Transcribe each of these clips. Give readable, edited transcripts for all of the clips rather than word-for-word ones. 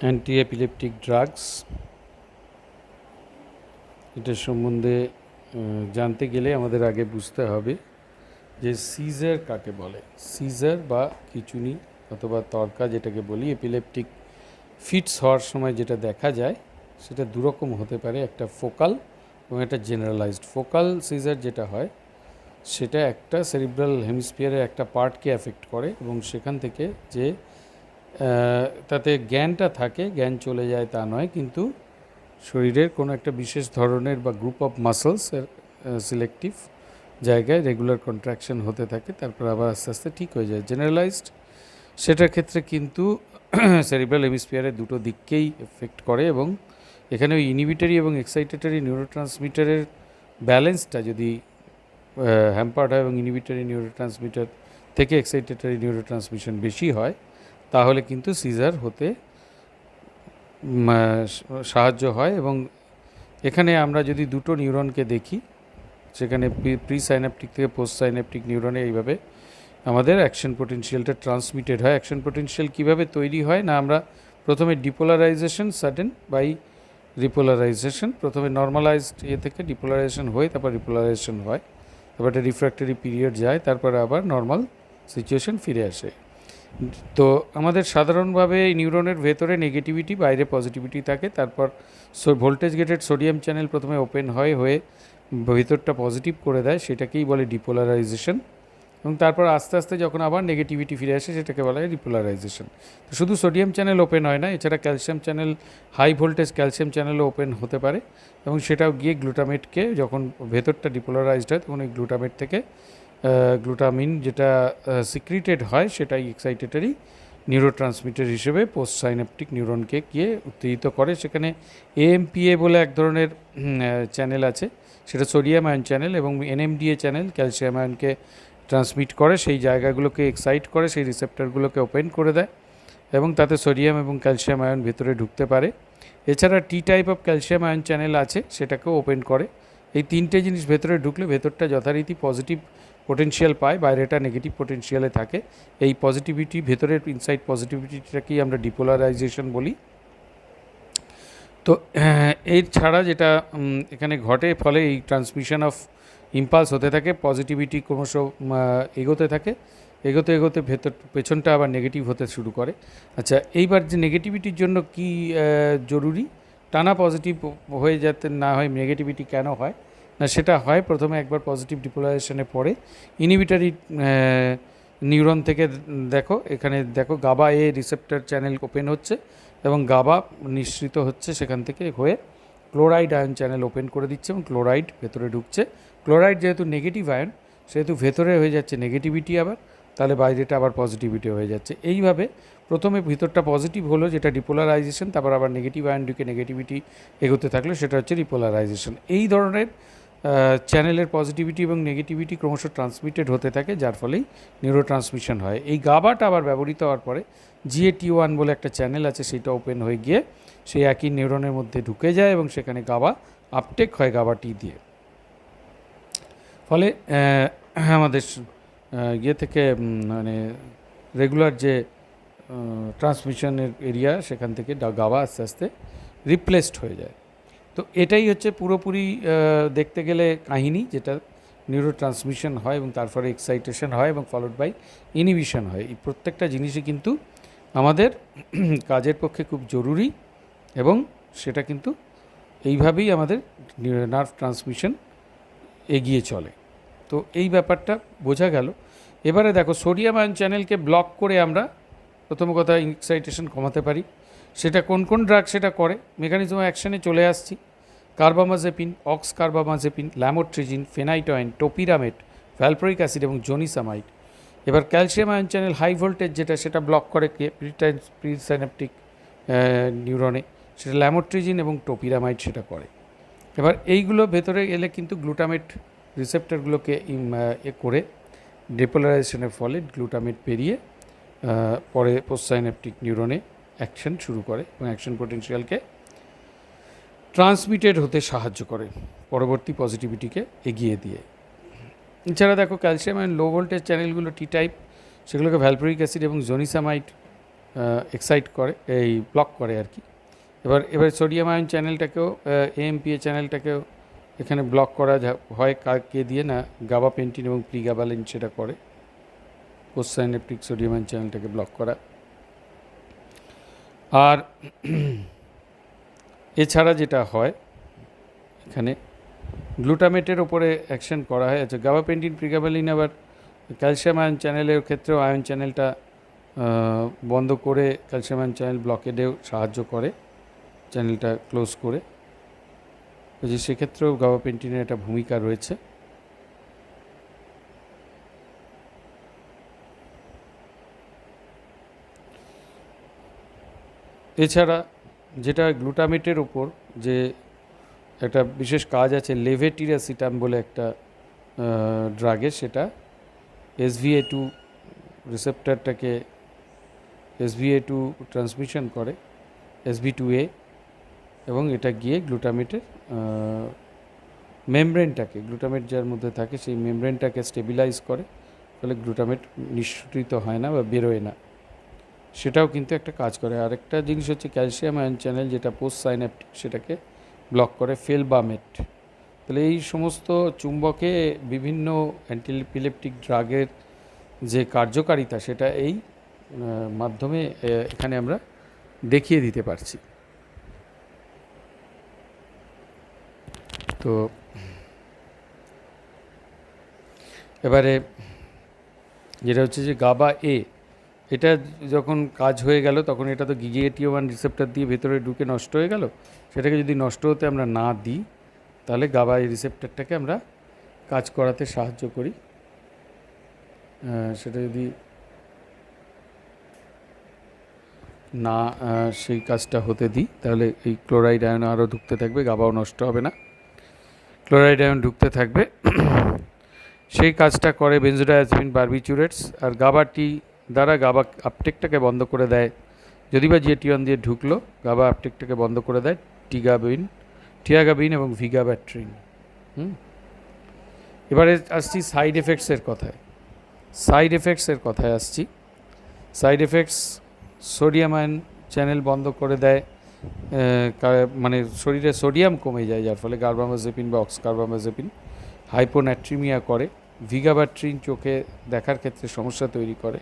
Anti epileptic drugs, এটার সম্বন্ধে জানতে গেলে আমাদের আগে বুঝতে হবে যে সিজার কাকে বলে। সিজার বা খিঁচুনি অথবা তরকা যেটাকে বলি, এপিলেপটিক ফিটস হওয়ার সময় যেটা দেখা যায় সেটা দুরকম হতে পারে, একটা ফোকাল এবং একটা জেনারেলাইজড। ফোকাল সিজার যেটা হয় সেটা একটা সেরিব্রাল হেমিস্ফিয়ারের একটা পার্টকে অ্যাফেক্ট করে এবং সেখান থেকে যে তাতে জ্ঞানটা থাকে, জ্ঞান চলে যায় তা নয়, কিন্তু শরীরের কোনো একটা বিশেষ ধরনের বা গ্রুপ অফ মাসলসের সিলেক্টিভ জায়গায় রেগুলার কন্ট্রাকশন হতে থাকে, তারপর আবার আস্তে আস্তে ঠিক হয়ে যায়। জেনারেলাইজড সেটার ক্ষেত্রে কিন্তু সেরিব্রাল হেমিস্ফিয়ারের দুটো দিককেই এফেক্ট করে এবং এখানে ওই ইনহিবিটরি এবং এক্সাইটেটরি নিউরোট্রান্সমিটারের ব্যালেন্সটা যদি হ্যাম্পার্ড হয় এবং ইনহিবিটরি নিউরোট্রান্সমিটার থেকে এক্সাইটেটরি নিউরোট্রান্সমিশন বেশি হয়, তাহলে কিন্তু সিজার হতে সাহায্য হয়। এবং এখানে আমরা যদি দুটো নিউরনকে দেখি, সেখানে প্রি সাইন্যাপটিক থেকে পোস্ট সাইন্যাপটিক নিউরনে এইভাবে আমাদের অ্যাকশন পোটেনশিয়ালটা ট্রান্সমিটেড হয়। অ্যাকশন পোটেনশিয়াল কীভাবে তৈরি হয় না, আমরা প্রথমে ডিপোলারাইজেশন সাডেন বাই রিপোলারাইজেশন, প্রথমে নর্মালাইজড থেকে ডিপোলারাইজেশন হয়ে তারপর রিপোলারাইজেশন হয়, তারপর একটা রিফ্র্যাক্টরি পিরিয়ড যায়, তারপরে আবার নর্মাল সিচুয়েশন ফিরে আসে। তো আমাদের সাধারণভাবে এই নিউরনের ভেতরে নেগেটিভিটি, বাইরে পজিটিভিটি থাকে। তারপর ভোল্টেজ গেটেড সোডিয়াম চ্যানেল প্রথমে ওপেন হয়ে ভেতরটা পজিটিভ করে দেয়, সেটাকেই বলে ডিপোলারাইজেশন। এবং তারপর আস্তে আস্তে যখন আবার নেগেটিভিটি ফিরে আসে সেটাকে বলা হয় রিপোলারাইজেশন। তো শুধু সোডিয়াম চ্যানেল ওপেন হয় না, এছাড়া calcium channel, high voltage calcium চ্যানেলও ওপেন হতে পারে এবং সেটাও গিয়ে গ্লুটামেটকে, যখন ভেতরটা ডিপোলারাইজড হয় তখন ওই গ্লুটামেট থেকে গ্লুটামিন যেটা সিক্রিটেড হয় সেটাই এক্সাইটেটরি নিউরোট্রান্সমিটার হিসেবে পোস্ট সাইন্যাপটিক নিউরনকে গিয়ে উত্তেজিত করে। সেখানে এএমপিএ বলে এক ধরনের চ্যানেল আছে, সেটা সোডিয়াম আয়ন চ্যানেল, এবং এনএমডিএ চ্যানেল ক্যালসিয়াম আয়নকে ট্রান্সমিট করে, সেই জায়গাগুলোকে এক্সাইট করে, সেই রিসেপ্টরগুলোকে ওপেন করে দেয় এবং তাতে সোডিয়াম এবং ক্যালসিয়াম আয়ন ভেতরে ঢুকতে পারে। এছাড়া T type of calcium ion channel আছে, সেটাকেও ওপেন করে। এই তিনটে জিনিস ভেতরে ঢুকলে ভেতরটা যথারীতি পজিটিভ পোটেনশিয়াল পায়, বাইরেটা নেগেটিভ পোটেনশিয়ালে থাকে। এই পজিটিভিটি, ভেতরের ইনসাইড পজিটিভিটিটাকেই আমরা ডিপোলারাইজেশন বলি। তো এর ছাড়া যেটা এখানে ঘটে, ফলে এই ট্রান্সমিশন অফ ইম্পালস হতে থাকে, পজিটিভিটি ক্রমশ এগোতে থাকে, এগোতে এগোতে পেছনটা আবার নেগেটিভ হতে শুরু করে। আচ্ছা, এইবার যে নেগেটিভিটির জন্য কি জরুরি, টানা পজিটিভ হয়ে যাতে না হয়, নেগেটিভিটি কেন হয় না, সেটা হয় প্রথমে একবার পজিটিভ ডিপোলারাইজেশনে পড়ে ইনহিবিটরি নিউরন থেকে দেখো, এখানে দেখো গাবা এ রিসেপ্টর চ্যানেল ওপেন হচ্ছে এবং গাবা নিঃসৃত হচ্ছে সেখান থেকে হয়ে ক্লোরাইড আয়ন চ্যানেল ওপেন করে দিচ্ছে এবং ক্লোরাইড ভেতরে ঢুকছে। ক্লোরাইড যেহেতু নেগেটিভ আয়ন, সেহেতু ভেতরে হয়ে যাচ্ছে নেগেটিভিটি, আবার তাহলে বাইরেটা আবার পজিটিভিটি হয়ে যাচ্ছে। এইভাবে প্রথমে ভিতরটা পজিটিভ হলো, যেটা ডিপোলারাইজেশন, তারপর আবার নেগেটিভ আয়ন ঢুকে নেগেটিভিটি এগোতে থাকলো, সেটা হচ্ছে রিপোলারাইজেশন। এই ধরনের চ্যানেলের পজিটিভিটি এবং নেগেটিভিটি ক্রমশ ট্রান্সমিটেড হতে থাকে, যার ফলেই নিউরো ট্রান্সমিশন হয়। এই গাবাটা আবার ব্যবহৃত হওয়ার পরে GAT1 বলে একটা চ্যানেল আছে, সেটা ওপেন হয়ে গিয়ে সেই একই নিউরনের মধ্যে ঢুকে যায় এবং সেখানে গাবা আপটেক হয় গাবাটি দিয়ে। ফলে আমাদের ইয়ে থেকে মানে রেগুলার যে ট্রান্সমিশনের এরিয়া, সেখান থেকে গাবা আস্তে আস্তে রিপ্লেসড হয়ে যায়। তো এটাই হচ্ছে পুরোপুরি দেখতে গেলে কাহিনী, যেটা নিউরো ট্রান্সমিশন হয় এবং তারপরে এক্সাইটেশন হয় এবং ফলোড বাই ইনহিবিশন হয়। এই প্রত্যেকটা জিনিসই কিন্তু আমাদের কাজের পক্ষে খুব জরুরি এবং সেটা কিন্তু এইভাবেই আমাদের নার্ভ ট্রান্সমিশন এগিয়ে চলে। তো এই ব্যাপারটা বোঝা গেল। এবারে দেখো, সোডিয়াম আয়ন চ্যানেলকে ব্লক করে আমরা প্রথম কথা এক্সাইটেশন কমাতে পারি। সেটা কোন কোন ড্রাগ সেটা করে, মেকানিজম অ্যাকশনে চলে আসছি। Carbamazepine, oxcarbazepine, lamotrigine, phenytoin, topiramate, valproic acid এবং জোনিসামাইড। এবার calcium ion channel high voltage যেটা, সেটা ব্লক করে প্রিসাইন্যাপটিক নিউরনে, সেটা ল্যামোট্রিজিন এবং টোপিরামাইড সেটা করে। এবার এইগুলো ভেতরে এলে কিন্তু গ্লুটামেট রিসেপ্টরগুলোকে করে ডিপোলারাইজেশনের ফলে গ্লুটামেট পেরিয়ে পরে পোস্টসাইন্যাপটিক নিউরনে অ্যাকশন শুরু করে এবং অ্যাকশন পোটেনশিয়ালকে ট্রান্সমিটেড হতে সাহায্য করে, পরবর্তী পজিটিভিটিকে এগিয়ে দিয়ে। এছাড়া দেখো, ক্যালসিয়াম অ্যান্ড লো ভোল্টেজ চ্যানেলগুলো টি টাইপ, সেগুলোকে ভ্যালপ্রিক অ্যাসিড এবং জোনিসামাইড এক্সাইট করে, এই ব্লক করে আর কি। এবার সোডিয়াম আয়ন চ্যানেলটাকেও এএমপিএ চ্যানেলটাকেও এখানে ব্লক করা হয় কে দিয়ে না, গাবাপেন্টিন এবং প্রিগাবালিন সেটা করে, পোস্ট সাইন্যাপটিক সোডিয়াম আয়ন চ্যানেলটাকে ব্লক করা। আর এছাড়া যেটা হয় এখানে গ্লুটামেটের ওপরে অ্যাকশন করা হয়। আচ্ছা, গাবাপেন্টিন প্রিগাবালিন আবার ক্যালসিয়াম আয়ন চ্যানেলের ক্ষেত্রেও আয়ন চ্যানেলটা বন্ধ করে ক্যালসিয়াম আয়ন চ্যানেল ব্লকেডেও সাহায্য করে, চ্যানেলটা ক্লোজ করে। যে সেক্ষেত্রেও গাবাপেন্টিনের একটা ভূমিকা রয়েছে। এছাড়া যেটা গ্লুটামেটের ওপর যে একটা বিশেষ কাজ আছে, লেভেটিরাসিটাম বলে একটা ড্রাগে, সেটা SV2 রিসেপ্টরটাকে SV2 ট্রান্সমিশন করে, SV2A, এবং এটা গিয়ে গ্লুটামেটের মেমব্রেনটাকে, গ্লুটামেট যার মধ্যে থাকে সেই মেমব্রেনটাকে স্টেবিলাইজ করে, ফলে গ্লুটামেট নিঃসৃত হয় না বা বেরোয় না, সেটাও কিন্তু একটা কাজ করে। আরেকটা জিনিস হচ্ছে ক্যালসিয়াম আয়ন চ্যানেল, যেটা পোস্ট সাইন্যাপটিক, সেটাকে ব্লক করে ফেলবামেট। তাহলে এই সমস্ত চুম্বকে বিভিন্ন অ্যান্টিপিলেপটিক ড্রাগের যে কার্যকারিতা, সেটা এই মাধ্যমে এখানে আমরা দেখিয়ে দিতে পারছি। তো এবারে যেটা হচ্ছে যে গাবা এ, এটা যখন কাজ হয়ে গেল তখন এটা তো GATO1 রিসেপ্টর দিয়ে ভেতরে ঢুকে নষ্ট হয়ে গেল। সেটাকে যদি নষ্ট হতে আমরা না দিই, তাহলে গাবা এই রিসেপ্টরটাকে আমরা কাজ করাতে সাহায্য করি। সেটা যদি না সেই কাজটা হতে দিই, তাহলে এই ক্লোরাইড আয়ন আরও ঢুকতে থাকবে, গাবাও নষ্ট হবে না, ক্লোরাইড আয়ন ঢুকতে থাকবে। সেই কাজটা করে বেনজোডায়াজেপিন বারবিচুরেটস। আর গাবাটি দ্বারা গাবা আপটেকটাকে বন্ধ করে দেয়, যদি বা GATO1 দিয়ে ঢুকলো, গাবা আপটেকটাকে বন্ধ করে দেয় টিয়াগাবিন এবং ভিগাব্যাট্রিন। এবারে আসছি সাইড এফেক্টসের কথায়। Side effects sodium ion channel বন্ধ করে দেয়, মানে শরীরে সোডিয়াম কমে যায়, যার ফলে কার্বামাজেপিন বা অক্সকার্বামাজেপিন হাইপোন্যাট্রিমিয়া করে। ভিগাব্যাট্রিন চোখে দেখার ক্ষেত্রে সমস্যা তৈরি করে।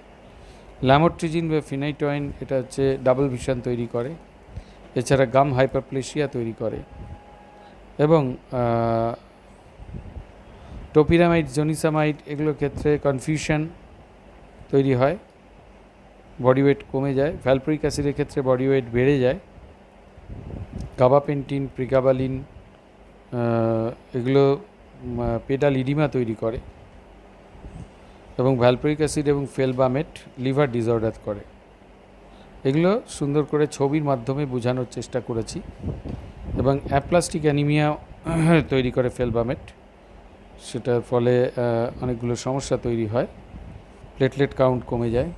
ল্যামোট্রিজিন বা ফিনাইটয়েন, এটা হচ্ছে ডাবল ভিশন তৈরি করে। এছাড়া গাম হাইপারপ্লেসিয়া তৈরি করে। এবং টোপিরামাইড, জোনিসামাইড, এগুলোর ক্ষেত্রে কনফিউশন তৈরি হয়, বডি ওয়েট কমে যায়। ভ্যালপ্রিক অ্যাসিডের ক্ষেত্রে বডি ওয়েট বেড়ে যায়। গাবাপেন্টিন, প্রিগাবালিন, এগুলো পেডাল ইডিমা তৈরি করে। এবং ভ্যালপ্রিক অ্যাসিড এবং ফেলবামেট লিভার ডিসঅর্ডার করে। এগুলো সুন্দর করে ছবির মাধ্যমে বোঝানোর চেষ্টা করেছি। এবং অ্যাপ্লাস্টিক অ্যানিমিয়া তৈরি করে ফেলবামেট, সেটার ফলে অনেকগুলো সমস্যা তৈরি হয়, প্লেটলেট কাউন্ট কমে যায়,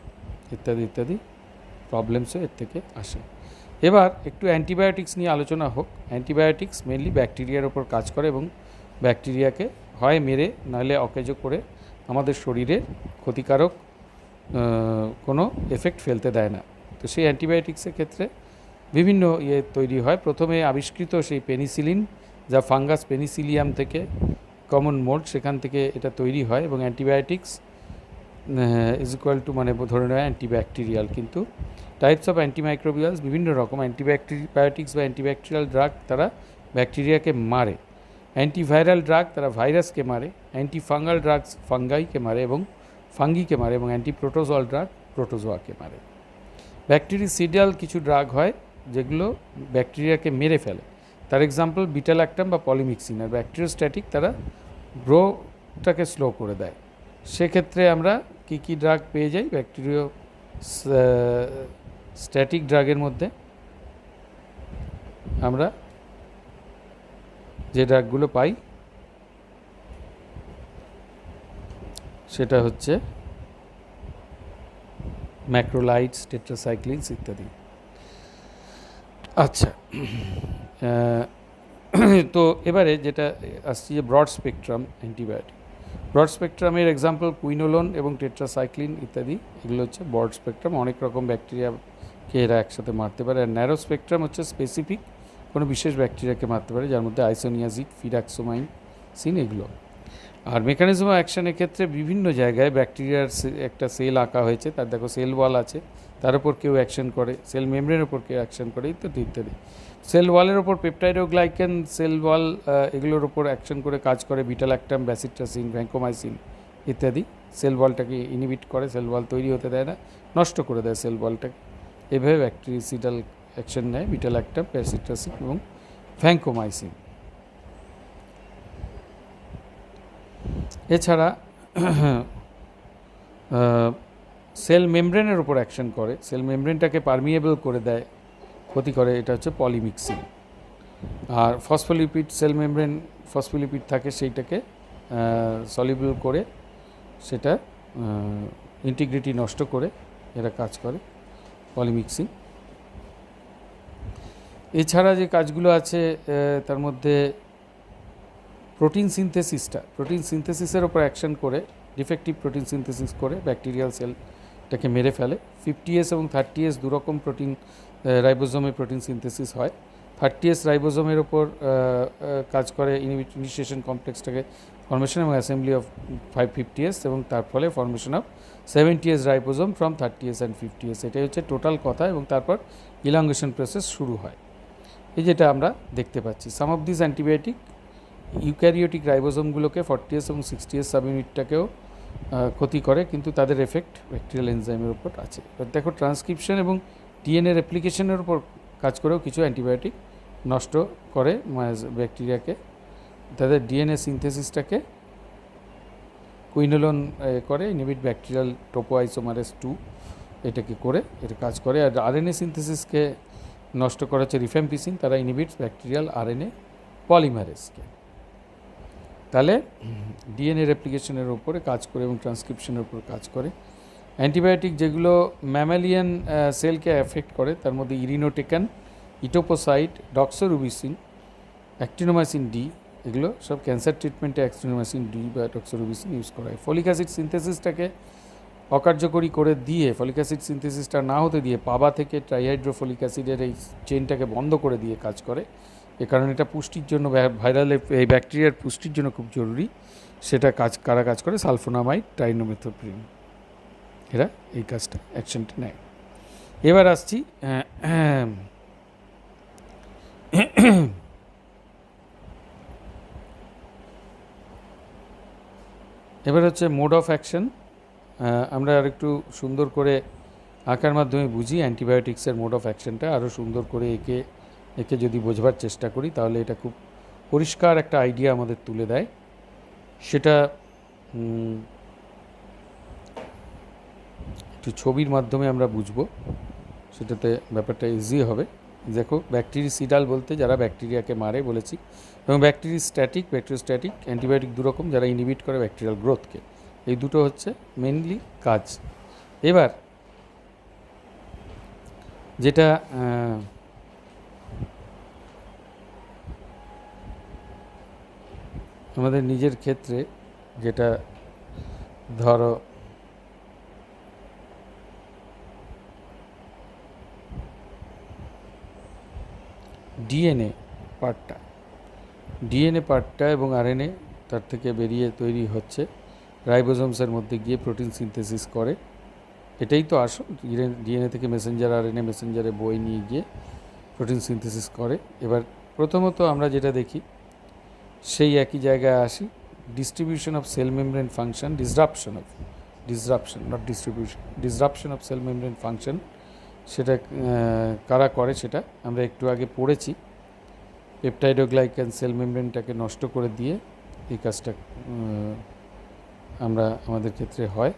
ইত্যাদি ইত্যাদি প্রবলেমসও এর থেকে আসে। এবার একটু অ্যান্টিবায়োটিক্স নিয়ে আলোচনা হোক। অ্যান্টিবায়োটিক্স মেনলি ব্যাকটেরিয়ার ওপর কাজ করে এবং ব্যাকটেরিয়াকে হয় মেরে নইলে অকেজো করে আমাদের শরীরে ক্ষতিকারক কোনো এফেক্ট ফেলতে দেয় না। তো সেই অ্যান্টিবায়োটিক্সের ক্ষেত্রে বিভিন্ন তৈরি হয়। প্রথমে আবিষ্কৃত সেই পেনিসিলিন, যা ফাঙ্গাস পেনিসিলিয়াম থেকে, কমন মোল্ড, সেখান থেকে এটা তৈরি হয়। এবং অ্যান্টিবায়োটিক্স ইজ ইকুয়াল টু, মানে ধরে নেয় অ্যান্টিব্যাকটেরিয়াল। কিন্তু টাইপস অফ অ্যান্টিমাইক্রোবিয়ালস বিভিন্ন রকম। অ্যান্টিবায়োটিক্স বা অ্যান্টিব্যাকটেরিয়াল ড্রাগ তারা ব্যাকটেরিয়াকে মারে, অ্যান্টিভাইরাল ড্রাগ তারা ভাইরাসকে মারে, অ্যান্টিফাঙ্গাল ড্রাগস ফাঙ্গাইকে মারে এবং ফাঙ্গিকে মারে, এবং অ্যান্টিপ্রোটোজোয়াল ড্রাগ প্রোটোজোয়াকে মারে। ব্যাকটেরিসিডিয়াল কিছু ড্রাগ হয় যেগুলো ব্যাকটেরিয়াকে মেরে ফেলে, তার এক্সাম্পল বিটাল্যাক্টাম বা পলিমিক্সিন। আর ব্যাকটেরিওস্ট্যাটিক তারা গ্রোটাকে স্লো করে দেয়। সেক্ষেত্রে আমরা কী ড্রাগ পেয়ে যাই ব্যাকটেরিও স্ট্যাটিক ড্রাগের মধ্যে? আমরা যে ড্রাগগুলো পাই সেটা হচ্ছে ম্যাক্রোলাইডস, টেট্রাসাইক্লিনস ইত্যাদি। আচ্ছা, তো এবারে যেটা আসছে যে ব্রড স্পেকট্রাম অ্যান্টিবায়োটিক। ব্রড স্পেকট্রামের এক্সাম্পল কুইনোলোন এবং টেট্রাসাইক্লিন ইত্যাদি, এগুলো হচ্ছে ব্রড স্পেকট্রাম। অনেক রকম ব্যাকটেরিয়া এরা একসাথে মারতে পারে। আর ন্যারো স্পেকট্রাম হচ্ছে স্পেসিফিক কোনো বিশেষ ব্যাকটেরিয়াকে মারতে পারে, যার মধ্যে আইসোনিয়াজিক, ফিডাক্সোমাইসিন এগুলো। আর মেকানিজম অফ অ্যাকশনের ক্ষেত্রে বিভিন্ন জায়গায় ব্যাকটেরিয়ার একটা সেল আঁকা হয়েছে, তার দেখো সেল ওয়াল আছে, তার উপর কেউ অ্যাকশন করে, সেল মেমব্রেনের ওপর কেউ অ্যাকশন করে, ইত্যাদি ইত্যাদি। সেল ওয়ালের ওপর পেপটাইডোগ্লাইকেন, সেল ওয়াল এগুলোর ওপর অ্যাকশন করে কাজ করে বিটাল্যাক্টাম, ব্যাসিট্রাসিন, ভ্যাঙ্কোমাইসিন ইত্যাদি। সেল ওয়ালটাকে ইনহিবিট করে, সেল ওয়াল তৈরি হতে দেয় না, নষ্ট করে দেয় সেল ওয়ালটাকে। এভাবে ব্যাকটেরিসিডাল অ্যাকশন নেয় বিটাল্যাক্টাম, ব্যাসিট্রাসিন এবং ভ্যাঙ্কোমাইসিন। এছাড়া সেল মেমব্রেনের ওপর অ্যাকশন করে, সেল মেমব্রেনটাকে পারমিয়েবল করে দেয়, ক্ষতি করে, এটা হচ্ছে পলিমিক্সিন। আর ফসফোলিপিড, সেল মেমব্রেন ফসফোলিপিড থাকে, সেইটাকে সলিউবল করে সেটা ইন্টিগ্রিটি নষ্ট করে এরা কাজ করে, পলিমিক্সিন। এছাড়া যে কাজগুলো আছে তার মধ্যে প্রোটিন সিনথেসিসের ওপর অ্যাকশন করে, ডিফেক্টিভ প্রোটিন সিনথেসিস করে ব্যাকটেরিয়াল সেলটাকে মেরে ফেলে। 50S এবং 30S দুরকম প্রোটিন রাইবোজোমে প্রোটিন সিনথেসিস হয়। 30S রাইবোজোমের ওপর কাজ করে ইনিশিয়েশন কমপ্লেক্সটাকে ফর্মেশন এবং অ্যাসেম্বলি অফ 50S, এবং তার ফলে formation of 70S ribosome from 30S and 50S। এটাই হচ্ছে টোটাল কথা, এবং তারপর ইলাঙ্গেশন প্রসেস শুরু হয়, এই যেটা আমরা দেখতে পাচ্ছি। Some of this antibiotic eukaryotic রাইবোজোমগুলোকে 40S এবং 60S সাবইউনিটটাকেও ক্ষতি করে, কিন্তু তাদের এফেক্ট ব্যাকটেরিয়াল এনজাইমের উপর আছে। এবার দেখো, ট্রান্সক্রিপশন এবং ডিএনএ রেপ্লিকেশনের উপর কাজ করেও কিছু অ্যান্টিবায়োটিক নষ্ট করে ব্যাকটেরিয়াকে, তাদের ডিএনএ সিনথেসিসটাকে কুইনোলোন করে, ইনহিবিট ব্যাকটেরিয়াল টোপোআইসোমারেস 2 এটাকে করে এটা কাজ করে। আর আরএনএ সিনথেসিসকে নষ্ট করা হচ্ছে রিফ্যাম্পিসিন, তারা ইনহিবিটস ব্যাকটেরিয়াল আরএনএ পলিমারেসকে। তাহলে ডিএনএ রেপ্লিকেশনের উপরে কাজ করে এবং ট্রান্সক্রিপশনের উপর কাজ করে। অ্যান্টিবায়োটিক যেগুলো ম্যামালিয়ান সেলকে অ্যাফেক্ট করে, তার মধ্যে ইরিনোটেকান, ইটোপোসাইড, ডক্সোরুবিসিন, অ্যাক্টিনোমাইসিন ডি, এগুলো সব ক্যান্সার ট্রিটমেন্টে অ্যাক্টিনোমাইসিন ডি বা ডক্সোরুবিসিন ইউজ করা হয়। ফলিক অ্যাসিড সিনথেসিসটাকে অকার্যকরী করে দিয়ে, ফলিক অ্যাসিড সিনথেসিসটা না হতে দিয়ে পাবা থেকে ট্রাইহাইড্রোফলিক অ্যাসিডের এই চেনটাকে বন্ধ করে দিয়ে কাজ করে। এ কারণে এটা পুষ্টির জন্য, ভাইরাল এই ব্যাকটেরিয়ার পুষ্টির জন্য খুব জরুরি। সেটা কারা কাজ করে? সালফোনামাইড, টাইনোমেথোপ্রিন, এরা এই কাজটা, অ্যাকশনটা নেয়। এবার আসছি এবার হচ্ছে মোড অফ অ্যাকশন। আমরা আর একটু সুন্দর করে আঁকার মাধ্যমে বুঝি অ্যান্টিবায়োটিক্সের মোড অফ অ্যাকশনটা, আরও সুন্দর করে একে যদি বোঝবার চেষ্টা করি, তাহলে এটা খুব পরিষ্কার একটা আইডিয়া আমাদের তুলে দেয়। সেটা একটু ছবির মাধ্যমে আমরা বুঝবো, সেটাতে ব্যাপারটা ইজি হবে। দেখো, ব্যাকটেরিসিডাল বলতে যারা ব্যাকটেরিয়াকে মারে বলেছি, এবং ব্যাকটেরিওস্ট্যাটিক অ্যান্টিবায়োটিক দুরকম, যারা ইনহিবিট করে ব্যাকটেরিয়াল গ্রোথকে। এই দুটো হচ্ছে মেনলি কাজ। এবার যেটা আমাদের নিজের ক্ষেত্রে, যেটা ধরো ডিএনএ পার্টটা এবং আরএনএ তার থেকে বেরিয়ে তৈরি হচ্ছে, রাইবোজোমসের মধ্যে গিয়ে প্রোটিন সিনথেসিস করে। এটাই তো আসল, ডিএনএ থেকে মেসেঞ্জার আরএনএ মেসেঞ্জারে বই নিয়ে গিয়ে প্রোটিন সিনথেসিস করে। এবার প্রথমত আমরা যেটা দেখি, সেই একই জায়গায় আসি, distribution of cell membrane function, disruption of cell membrane function, সেটা কারা করে সেটা আমরা একটু আগে পড়েছি। পেপটাইডোগ্লাইকান সেল মেমব্রেনটাকে নষ্ট করে দিয়ে এই কাজটা আমাদের ক্ষেত্রে হয়।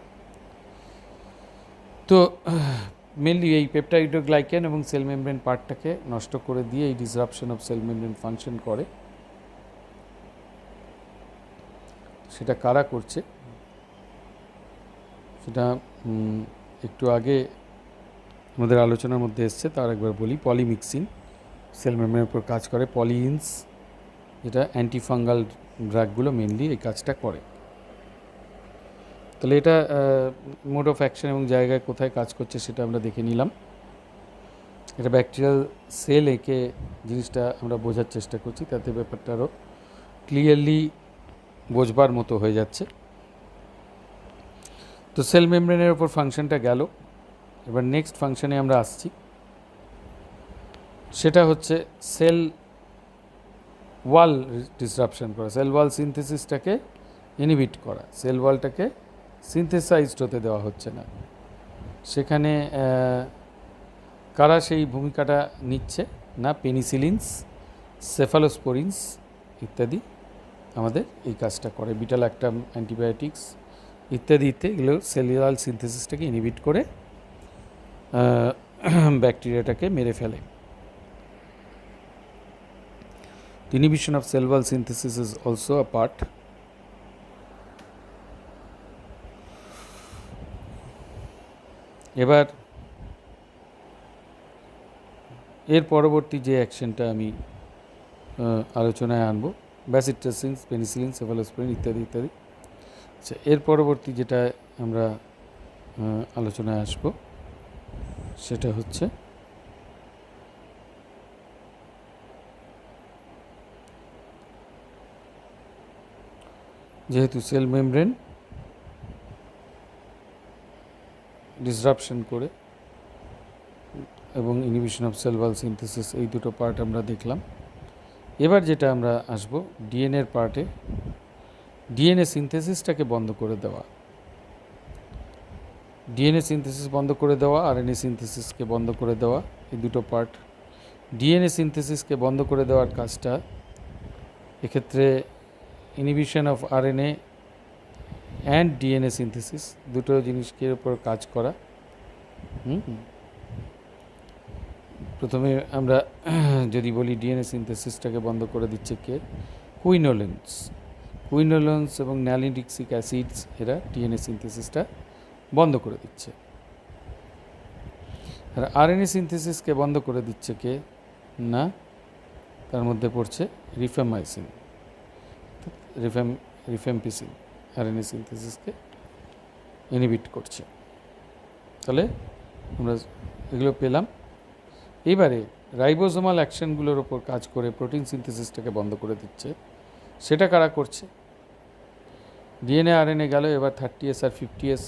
তো মেনলি এই পেপটাইডোগ্লাইকান এবং সেল মেমব্রেন পার্টটাকে নষ্ট করে দিয়ে এই disruption of cell membrane function করে। সেটা কারা করছে সেটা একটু আগে আমাদের আলোচনার মধ্যে এসছে, তার একবার বলি। পলিমিক্সিন সেল মেমব্রেনের উপর কাজ করে, পলিইনস যেটা অ্যান্টিফাঙ্গাল ড্রাগগুলো মেনলি এই কাজটা করে। তাহলে এটা মোড অফ অ্যাকশন এবং জায়গায় কোথায় কাজ করছে সেটা আমরা দেখে নিলাম। এটা ব্যাকটেরিয়াল সেল এঁকে জিনিসটা আমরা বোঝার চেষ্টা করছি, তাতে ব্যাপারটা আরও ক্লিয়ারলি বোঝবার মতো হয়ে যাচ্ছে। তো সেল মেমব্রেনের ওপর ফাংশনটা গেল। এবার নেক্সট ফাংশনে আমরা আসছি, সেটা হচ্ছে সেল ওয়াল ডিসরাপশন করা, সেল ওয়াল সিনথেসিসটাকে ইনহিবিট করা। সেল ওয়ালটাকে সিনথেসাইজড হতে দেওয়া হচ্ছে না। সেখানে কারা সেই ভূমিকাটা নিচ্ছে না, পেনিসিলিনস, সেফালোস্পোরিনস ইত্যাদি আমাদের এই কাজটা করে। বিটাল্যাক্টাম অ্যান্টিবায়োটিক্স ইত্যাদি ইত্যাদি এগুলো সেলুলার সিনথেসিসটাকে ইনহিবিট করে ব্যাকটেরিয়াটাকে মেরে ফেলে। Inhibition of cell wall synthesis is also a part. এবার এর পরবর্তী যে অ্যাকশনটা আমি আলোচনায় আনবো, ব্যাসিট্রাসিন, পেনিসিলিন, সেফালোস্পোরিন ইত্যাদি ইত্যাদি। আচ্ছা, এর পরবর্তী যেটা আমরা আলোচনায় আসবো সেটা হচ্ছে যেহেতু সেল মেমব্রেন ডিসরাপশন করে এবং inhibition of sell wall synthesis, এই দুটো পার্ট আমরা দেখলাম। এবার যেটা আমরা আসবো ডিএনএর পার্টে, ডিএনএ সিনথেসিসটাকে বন্ধ করে দেওয়া। ডিএনএ সিনথেসিস বন্ধ করে দেওয়া, আরএনএ সিনথেসিসকে বন্ধ করে দেওয়া, এই দুটো পার্ট। ডিএনএ সিনথেসিসকে বন্ধ করে দেওয়ার কাজটা এক্ষেত্রে inhibition of RNA and DNA synthesis দুটো জিনিসের উপর কাজ করা। প্রথমে আমরা যদি বলি ডিএনএ সিনথেসিসটাকে বন্ধ করে দিচ্ছে কে, কুইনোলেন্স। কুইনোলেন্স এবং ন্যালিডিক্সিক অ্যাসিডস এরা ডিএনএ সিনথেসিসটা বন্ধ করে দিচ্ছে। আর আরএনএ সিনথেসিসকে বন্ধ করে দিচ্ছে কে না, তার মধ্যে পড়ছে রিফাম্পাইসিন, রিফেম্পিসিন আরএনএ সিনথেসিসকে ইনহিবিট করছে। তাহলে আমরা এগুলো পেলাম। এবারে রাইবোজোমাল অ্যাকশনগুলোর ওপর কাজ করে প্রোটিন সিনথেসিসটাকে বন্ধ করে দিচ্ছে। সেটা কারা করছে? ডিএনএ আরএনএ গেল, এবার 30S আর 50S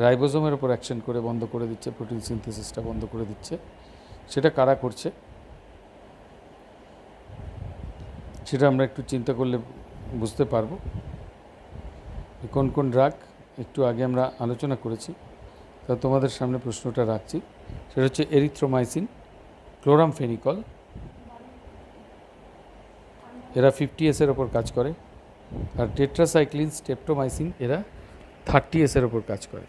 রাইবোজোমের ওপর অ্যাকশন করে বন্ধ করে দিচ্ছে, প্রোটিন সিনথেসিসটা বন্ধ করে দিচ্ছে। সেটা কারা করছে সেটা আমরা একটু চিন্তা করলে বুঝতে পারবো। কোন কোন ড্রাগ একটু আগে আমরা আলোচনা করেছি, তা তোমাদের সামনে প্রশ্নটা রাখছি। সেটা হচ্ছে এরিথ্রোমাইসিন, ক্লোরামফেনিকল, এরা 50S এর ওপর কাজ করে। আর টেট্রাসাইক্লিন, স্টেপ্টোমাইসিন এরা 30S এর ওপর কাজ করে।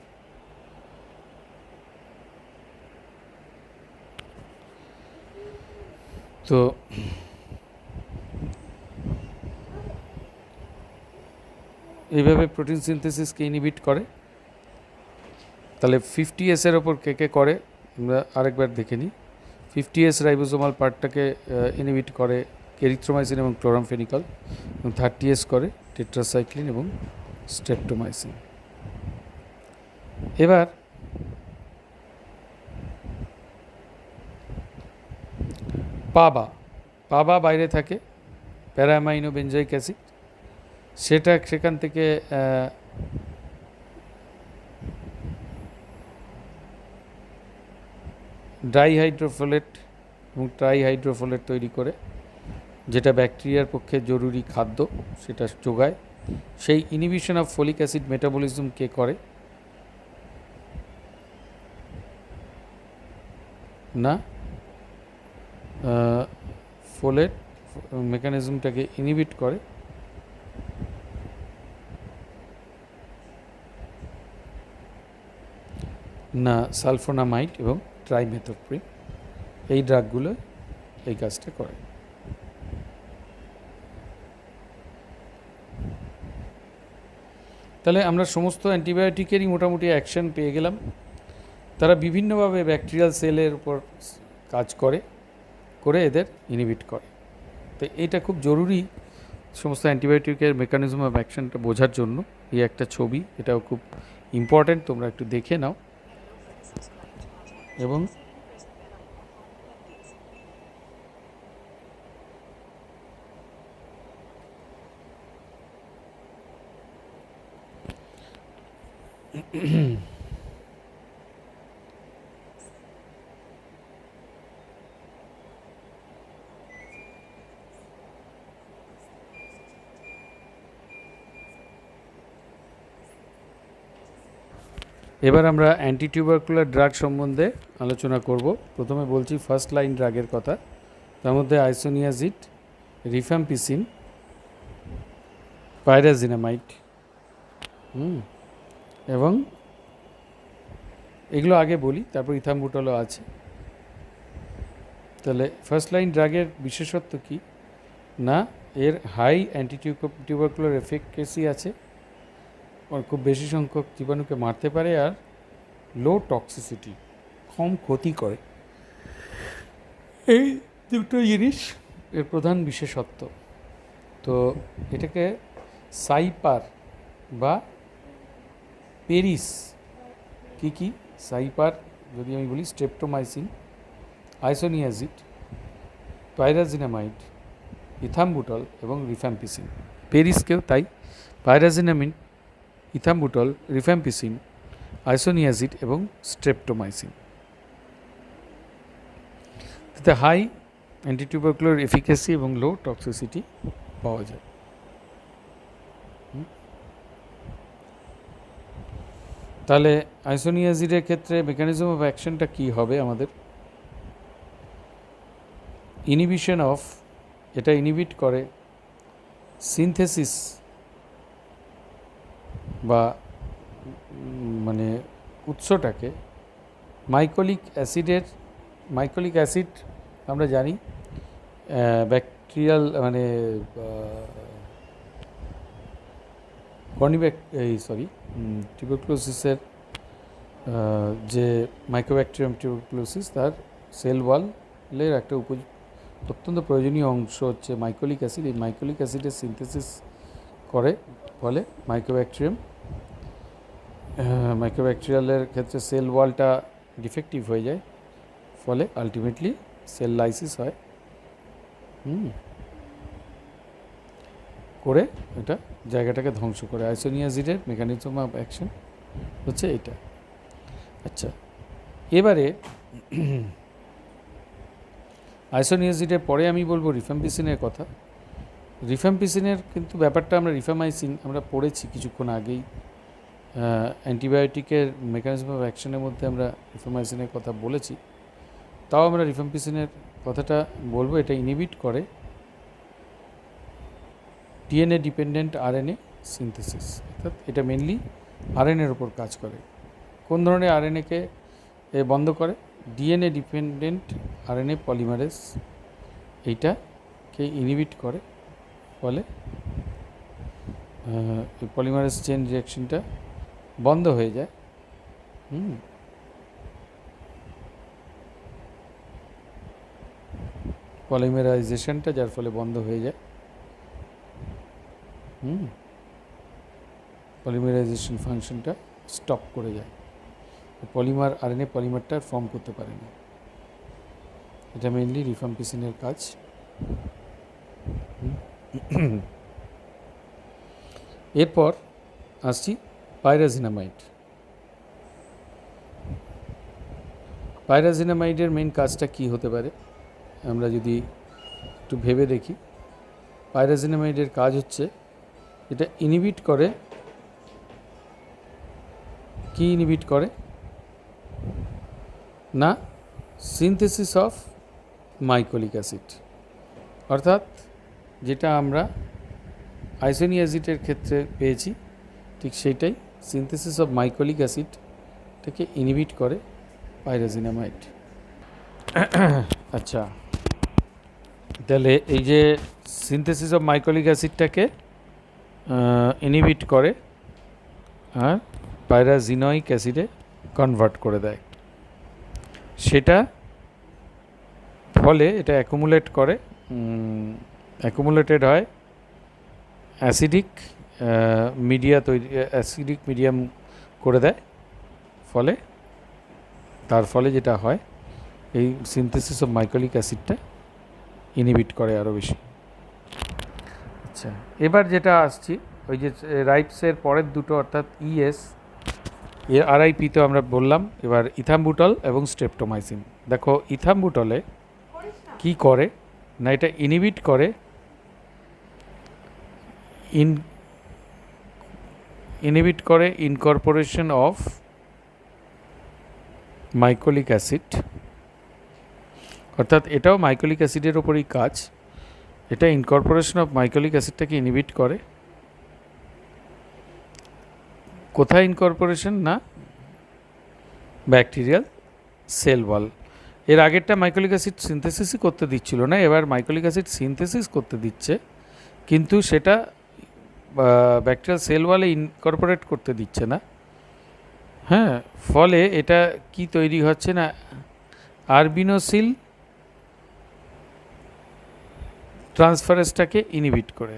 তো এইভাবে প্রোটিন সিনথেসিসকে ইনহিবিট করে। তাহলে 50S এর ওপর কে কে করে আমরা আরেকবার দেখে নিই। 50S রাইবোজোমাল পার্টটাকে ইনহিবিট করে এরিথ্রোমাইসিন এবং ক্লোরামফেনিকল, এবং 30S করে টেট্রাসাইক্লিন এবং স্ট্রেপ্টোমাইসিন। এবার পাবা বাইরে থাকে, প্যারামাইনো বেঞ্জয়িক অ্যাসিড, সেখান থেকে ডাইহাইড্রোফোলেট এবং ট্রাইহাইড্রোফোলেট তৈরি করে, যেটা ব্যাকটেরিয়ার পক্ষে জরুরি খাদ্য সেটা যোগায়। সেই inhibition of folic acid metabolism কে করে না, ফোলেট মেকানিজমটাকে ইনহিবিট করে না সালফোনামাইড এবং ট্রাইমেথোপ্রিন, এই ড্রাগগুলো এই কাজটা করে। তাহলে আমরা সমস্ত অ্যান্টিবায়োটিকেরই মোটামুটি অ্যাকশন পেয়ে গেলাম। তারা বিভিন্নভাবে ব্যাকটেরিয়াল সেলের উপর কাজ করে এদের ইনহিবিট করে। তো এটা খুব জরুরি সমস্ত অ্যান্টিবায়োটিকের মেকানিজম অফ অ্যাকশনটা বোঝার জন্য। এই একটা ছবি, এটাও খুব ইম্পর্ট্যান্ট, তোমরা একটু দেখে নাও। এবং এবার আমরা অ্যান্টিটিউবারকুলার ড্রাগ সম্বন্ধে আলোচনা করব। প্রথমে বলছি ফার্স্ট লাইন ড্রাগের কথা। তার মধ্যে আইসোনিয়াজিড, রিফ্যাম্পিসিন, পাইরাজিনামাইড এবং এগুলো আগে বলি, তারপর ইথাম্বুটলও আছে। তাহলে ফার্স্ট লাইন ড্রাগের বিশেষত্ব কি না, এর হাই অ্যান্টিটিউবারকুলার এফিকাসি আছে, খুব বেশি সংখ্যক জীবাণুকে মারতে পারে, আর লো টক্সিসিটি, কম ক্ষতি করে। এই দুটো জিনিস এর প্রধান বিশেষত্ব। তো এটাকে সাইপার বা পেরিস, কি সাইপার যদি আমি বলি, স্ট্রেপ্টোমাইসিন, আইসোনিয়াজিড, পাইরাজিনামাইড, ইথাম্বুটল এবং রিফ্যাম্পিসিন। পেরিসকেও তাই, পাইরাজিনামিন, ইথাম্বুটল, রিফ্যাম্পিসিন, আইসোনিয়াজিড এবং স্ট্রেপ্টোমাইসিন। তাতে হাই অ্যান্টিটিউবারকুলার এফিকাসি এবং লো টক্সিসিটি পাওয়া যায়। তাহলে আইসোনিয়াজিডের ক্ষেত্রে মেকানিজম অফ অ্যাকশনটা কী হবে আমাদের? ইনহিবিশন অফ, এটা ইনহিবিট করে সিনথেসিস বা মানে উৎসটাকে মাইকোলিক অ্যাসিড আমরা জানি ব্যাকটেরিয়াল মানে টিউবারকুলোসিসের যে মাইক্রোব্যাকটেরিয়াম টিউবারকুলোসিস, তার সেল ওয়ালের একটা অত্যন্ত প্রয়োজনীয় অংশ হচ্ছে মাইকোলিক অ্যাসিড। এই মাইকোলিক অ্যাসিডের সিনথেসিস করে ফলে মাইক্রোব্যাকটেরিয়ালের ক্ষেত্রে সেল ওয়ালটা ডিফেক্টিভ হয়ে যায়, ফলে আলটিমেটলি সেল লাইসিস হয়, করে এটা জায়গাটাকে ধ্বংস করে। আইসোনিয়াজিডের মেকানিজম অফ অ্যাকশন হচ্ছে এটা। আচ্ছা, এবারে আইসোনিয়াজিডের পরে আমি বলবো রিফ্যাম্পিসিনের কথা। রিফ্যাম্পিসিনের কিন্তু ব্যাপারটা আমরা রিফ্যামাইসিন আমরা পড়েছি কিছুক্ষণ আগেই, অ্যান্টিবায়োটিকের মেকানিজম অফ অ্যাকশনের মধ্যে আমরা রিফ্যামাইসিনের কথা বলেছি। তাও আমরা রিফ্যাম্পিসিনের কথাটা বলবো। এটা ইনহিবিট করে ডিএনএ ডিপেন্ডেন্ট আরএনএ সিনথেসিস, অর্থাৎ এটা মেনলি আরএনএর ওপর কাজ করে। কোন ধরনের আরএনএকে বন্ধ করে? ডিএনএ ডিপেন্ডেন্ট আরএনএ পলিমারেজ, এইটাকে ইনহিবিট করে, ফলে এই পলিমারেজ চেইন রিঅ্যাকশনটা বন্ধ হয়ে যায়। পলিমারাইজেশনটা যার ফলে বন্ধ হয়ে যায়, পলিমারাইজেশন ফাংশনটা স্টপ করে যায়, পলিমার আরএনএ পলিমারটা ফর্ম করতে পারে না। এটা মেইনলি রিফ্যাম্পিসিনের কাজ। এরপর আসছি পাইরাজিনামাইড। পাইরাজিনামাইডের মেইন কাজটা কি হতে পারে আমরা যদি একটু ভেবে দেখি। পাইরাজিনামাইডের কাজ হচ্ছে এটা ইনহিবিট করে, কি ইনহিবিট করে না, সিনথেসিস অফ মাইকোলিক অ্যাসিড, অর্থাৎ যেটা আমরা আইসোনিয়াজিডের ক্ষেত্রে পেয়েছি ঠিক সেইটাই, সিনথেসিস অফ মাইকোলিক অ্যাসিডটাকে ইনহিবিট করে পাইরাজিনামাইড। আচ্ছা, তাহলে এই যে সিনথেসিস অফ মাইকোলিক অ্যাসিডটাকে ইনহিবিট করে আর পাইরাজিনয়িক অ্যাসিডে কনভার্ট করে দেয়, সেটা ফলে এটা অ্যাকুমুলেটেড হয় অ্যাসিডিক মিডিয়াম করে দেয়, তার ফলে যেটা হয় এই সিনথেসিস অফ মাইকোলিক অ্যাসিডটা ইনহিবিট করে আরও বেশি। আচ্ছা, এবার যেটা আসছি ওই যে রাইপসের পরের দুটো, অর্থাৎ ইএস এর আরআইপি তো আমরা বললাম। এবার ইথাম্বুটল এবং স্ট্রেপ্টোমাইসিন। দেখো ইথাম্বুটলে কি করে না, এটা ইনহিবিট করে ইনকর্পোরেশন অফ মাইকোলিক অ্যাসিড, অর্থাৎ এটাও মাইকোলিক অ্যাসিডের ওপরই কাজ। এটা ইনকর্পোরেশন অফ মাইকোলিক অ্যাসিডটাকে ইনহিবিট করে। কোথায় ইনকর্পোরেশন? না ব্যাকটেরিয়াল সেল ওয়াল। এর আগেরটা মাইকোলিক অ্যাসিড সিনথেসিসই করতে দিচ্ছিল না, এবার মাইকোলিক অ্যাসিড সিনথেসিস করতে দিচ্ছে, কিন্তু সেটা ব্যাকটেরিয়াল সেল ওয়ালে ইনকর্পোরেট করতে দিচ্ছে না। হ্যাঁ, ফলে এটা কি তৈরি হচ্ছে না, আরবিনোসিল ট্রান্সফারেসটাকে ইনহিবিট করে।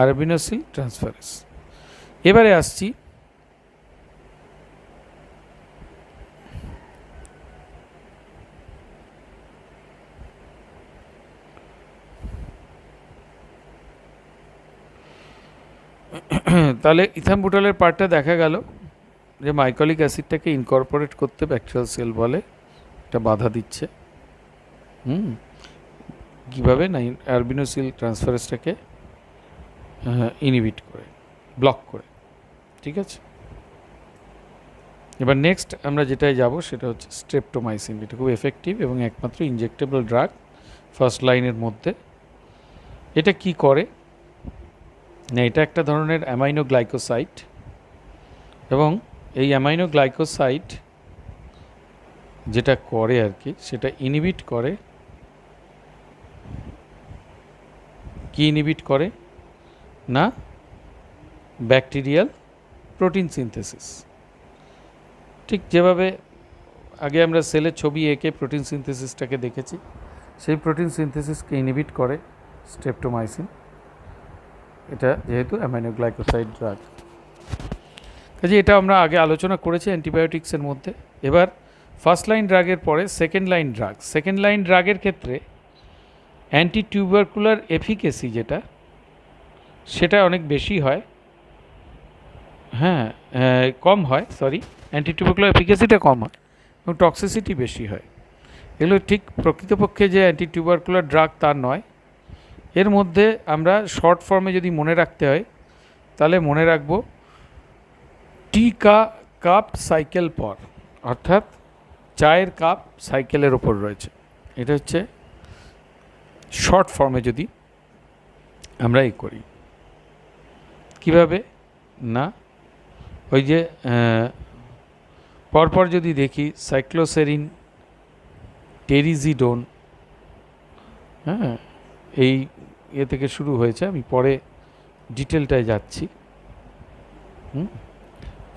আরবিনোসিল ট্রান্সফারেস। এবারে আসছি তাহলে ইথাম্বুটলের পার্টটা দেখা গেল যে মাইকোলিক অ্যাসিডটাকে ইনকর্পোরেট করতে ব্যাকটেরিয়াল সেল বলে এটা বাধা দিচ্ছে। কীভাবে না, আরবিনোসিল ট্রান্সফারেসটাকে ইনহিবিট করে, ব্লক করে। ঠিক আছে, এবার নেক্সট আমরা যেটায় যাব সেটা হচ্ছে স্ট্রেপ্টোমাইসিন। এটা খুব এফেক্টিভ এবং একমাত্র ইনজেক্টেবল ড্রাগ ফার্স্ট লাইনের মধ্যে। এটা কি করে না, এটা একটা ধরনের অ্যামাইনো গ্লাইকোসাইড, এবং এই অ্যামাইনো গ্লাইকোসাইড যেটা করে আর কি, সেটা ইনহিবিট করে। কি ইনহিবিট করে না, ব্যাকটেরিয়াল প্রোটিন সিনথেসিস। ঠিক যেভাবে আগে আমরা সেলের ছবি এঁকে প্রোটিন সিনথেসিসটাকে দেখেছি, সেই প্রোটিন সিনথেসিসকে ইনহিবিট করে স্ট্রেপ্টোমাইসিন। এটা যেহেতু অ্যামাইনো গ্লাইকোসাইড ড্রাগ, কাজে এটা আমরা আগে আলোচনা করেছি অ্যান্টিবায়োটিক্সের মধ্যে। এবার ফার্স্ট লাইন ড্রাগের পরে second line drug. Second line ড্রাগের ক্ষেত্রে অ্যান্টি টিউবারকুলার এফিকেসি যেটা, সেটা অনেক বেশি হয়। হ্যাঁ, কম হয়, সরি, অ্যান্টি টিউবারকুলার এফিকেসিটা কম হয় এবং টক্সিসিটি বেশি হয়। এগুলো ঠিক প্রকৃতপক্ষে যে অ্যান্টি টিউবারকুলার ড্রাগ তা নয়। এর মধ্যে আমরা শর্ট ফর্মে যদি মনে রাখতে হয় তাহলে মনে রাখবো কাপ সাইকেল পর, অর্থাৎ চায়ের কাপ সাইকেলের ওপর রয়েছে। এটা হচ্ছে শর্ট ফর্মে যদি আমরা এই করি। কিভাবে না, ওই যে পরপর যদি দেখি সাইক্লোসেরিন, টেরিজিডোন, হ্যাঁ, এই থেকে শুরু হয়েছে। আমি পরে ডিটেলটায় যাচ্ছি।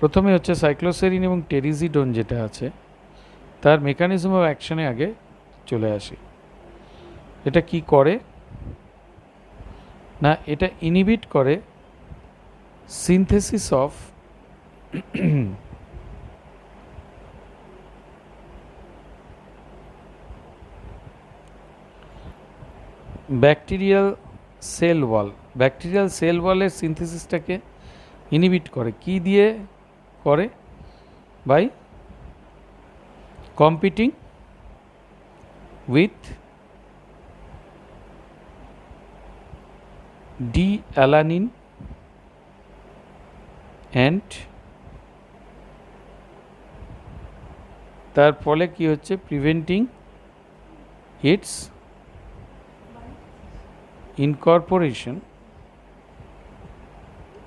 প্রথমে হচ্ছে সাইক্লোসেরিন এবং টেরিজিডোন যেটা আছে, তার মেকানিজম অফ অ্যাকশনে আগে চলে আসি। এটা কি করে না, এটা ইনহিবিট করে synthesis of bacterial cell wall. Bacterial sell ওয়ালের সিনথেসিসটাকে ইনহিবিট করে। কি দিয়ে করে? By competing with D-alanine and তার ফলে কি হচ্ছে, প্রিভেন্টিং ইটস ইনকর্পোরেশন।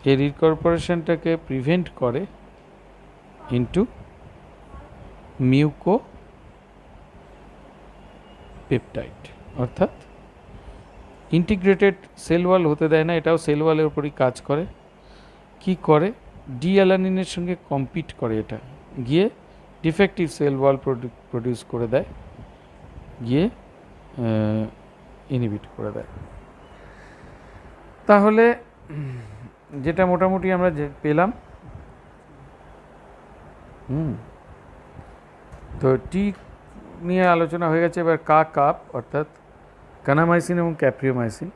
এর ইনকর্পোরেশনটাকে প্রিভেন্ট করে ইন্টু মিউকোপেপটাইড, অর্থাৎ ইন্টিগ্রেটেড সেল ওয়াল হতে দেয় না। এটাও সেল ওয়ালের উপরই কাজ করে। কি করে? ডি-অ্যালানিনের সঙ্গে কম্পিট করে, এটা গিয়ে ডিফেক্টিভ সেল ওয়াল প্রডিউস করে দেয়, গিয়ে ইনহিবিট করে দেয়। তাহলে যেটা মোটামুটি আমরা পেলাম, তো টি নিয়ে আলোচনা হয়ে গেছে। এবার কাপ, অর্থাৎ কানামাইসিন এবং ক্যাপ্রিওমাইসিন।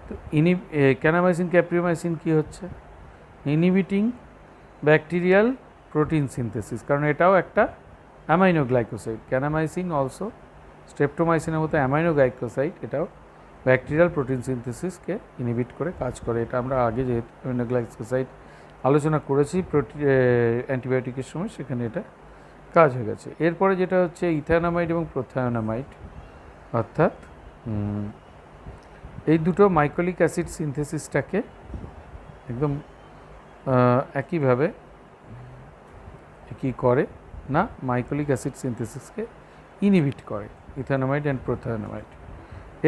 তো ক্যানামাইসিন ক্যাপ্রিওমাইসিন কী হচ্ছে, ইনহিবিটিং ব্যাকটেরিয়াল প্রোটিন সিনথেসিস, কারণ এটাও একটা অ্যামাইনো গ্লাইকোসাইড। ক্যানামাইসিন অলসো স্ট্রেপ্টোমাইসিনের মতো অ্যামাইনো গ্লাইকোসাইড, এটাও ব্যাকটেরিয়াল প্রোটিন সিনথেসিসকে ইনহিবিট করে কাজ করে। এটা আমরা আগে যেহেতু অ্যামাইনো গ্লাইকোসাইড আলোচনা করেছি অ্যান্টিবায়োটিকের সময়, সেখানে এটা কাজ হয়ে গেছে। এরপরে যেটা হচ্ছে ইথানোমাইড এবং প্রোথায়োনামাইড, অর্থাৎ এই দুটো মাইকোলিক অ্যাসিড সিনথেসিসটাকে একদম একইভাবে কি করে না, মাইকোলিক অ্যাসিড সিনথেসিসকে ইনহিবিট করে, ইথানোমাইড অ্যান্ড প্রোথায়োনামাইড।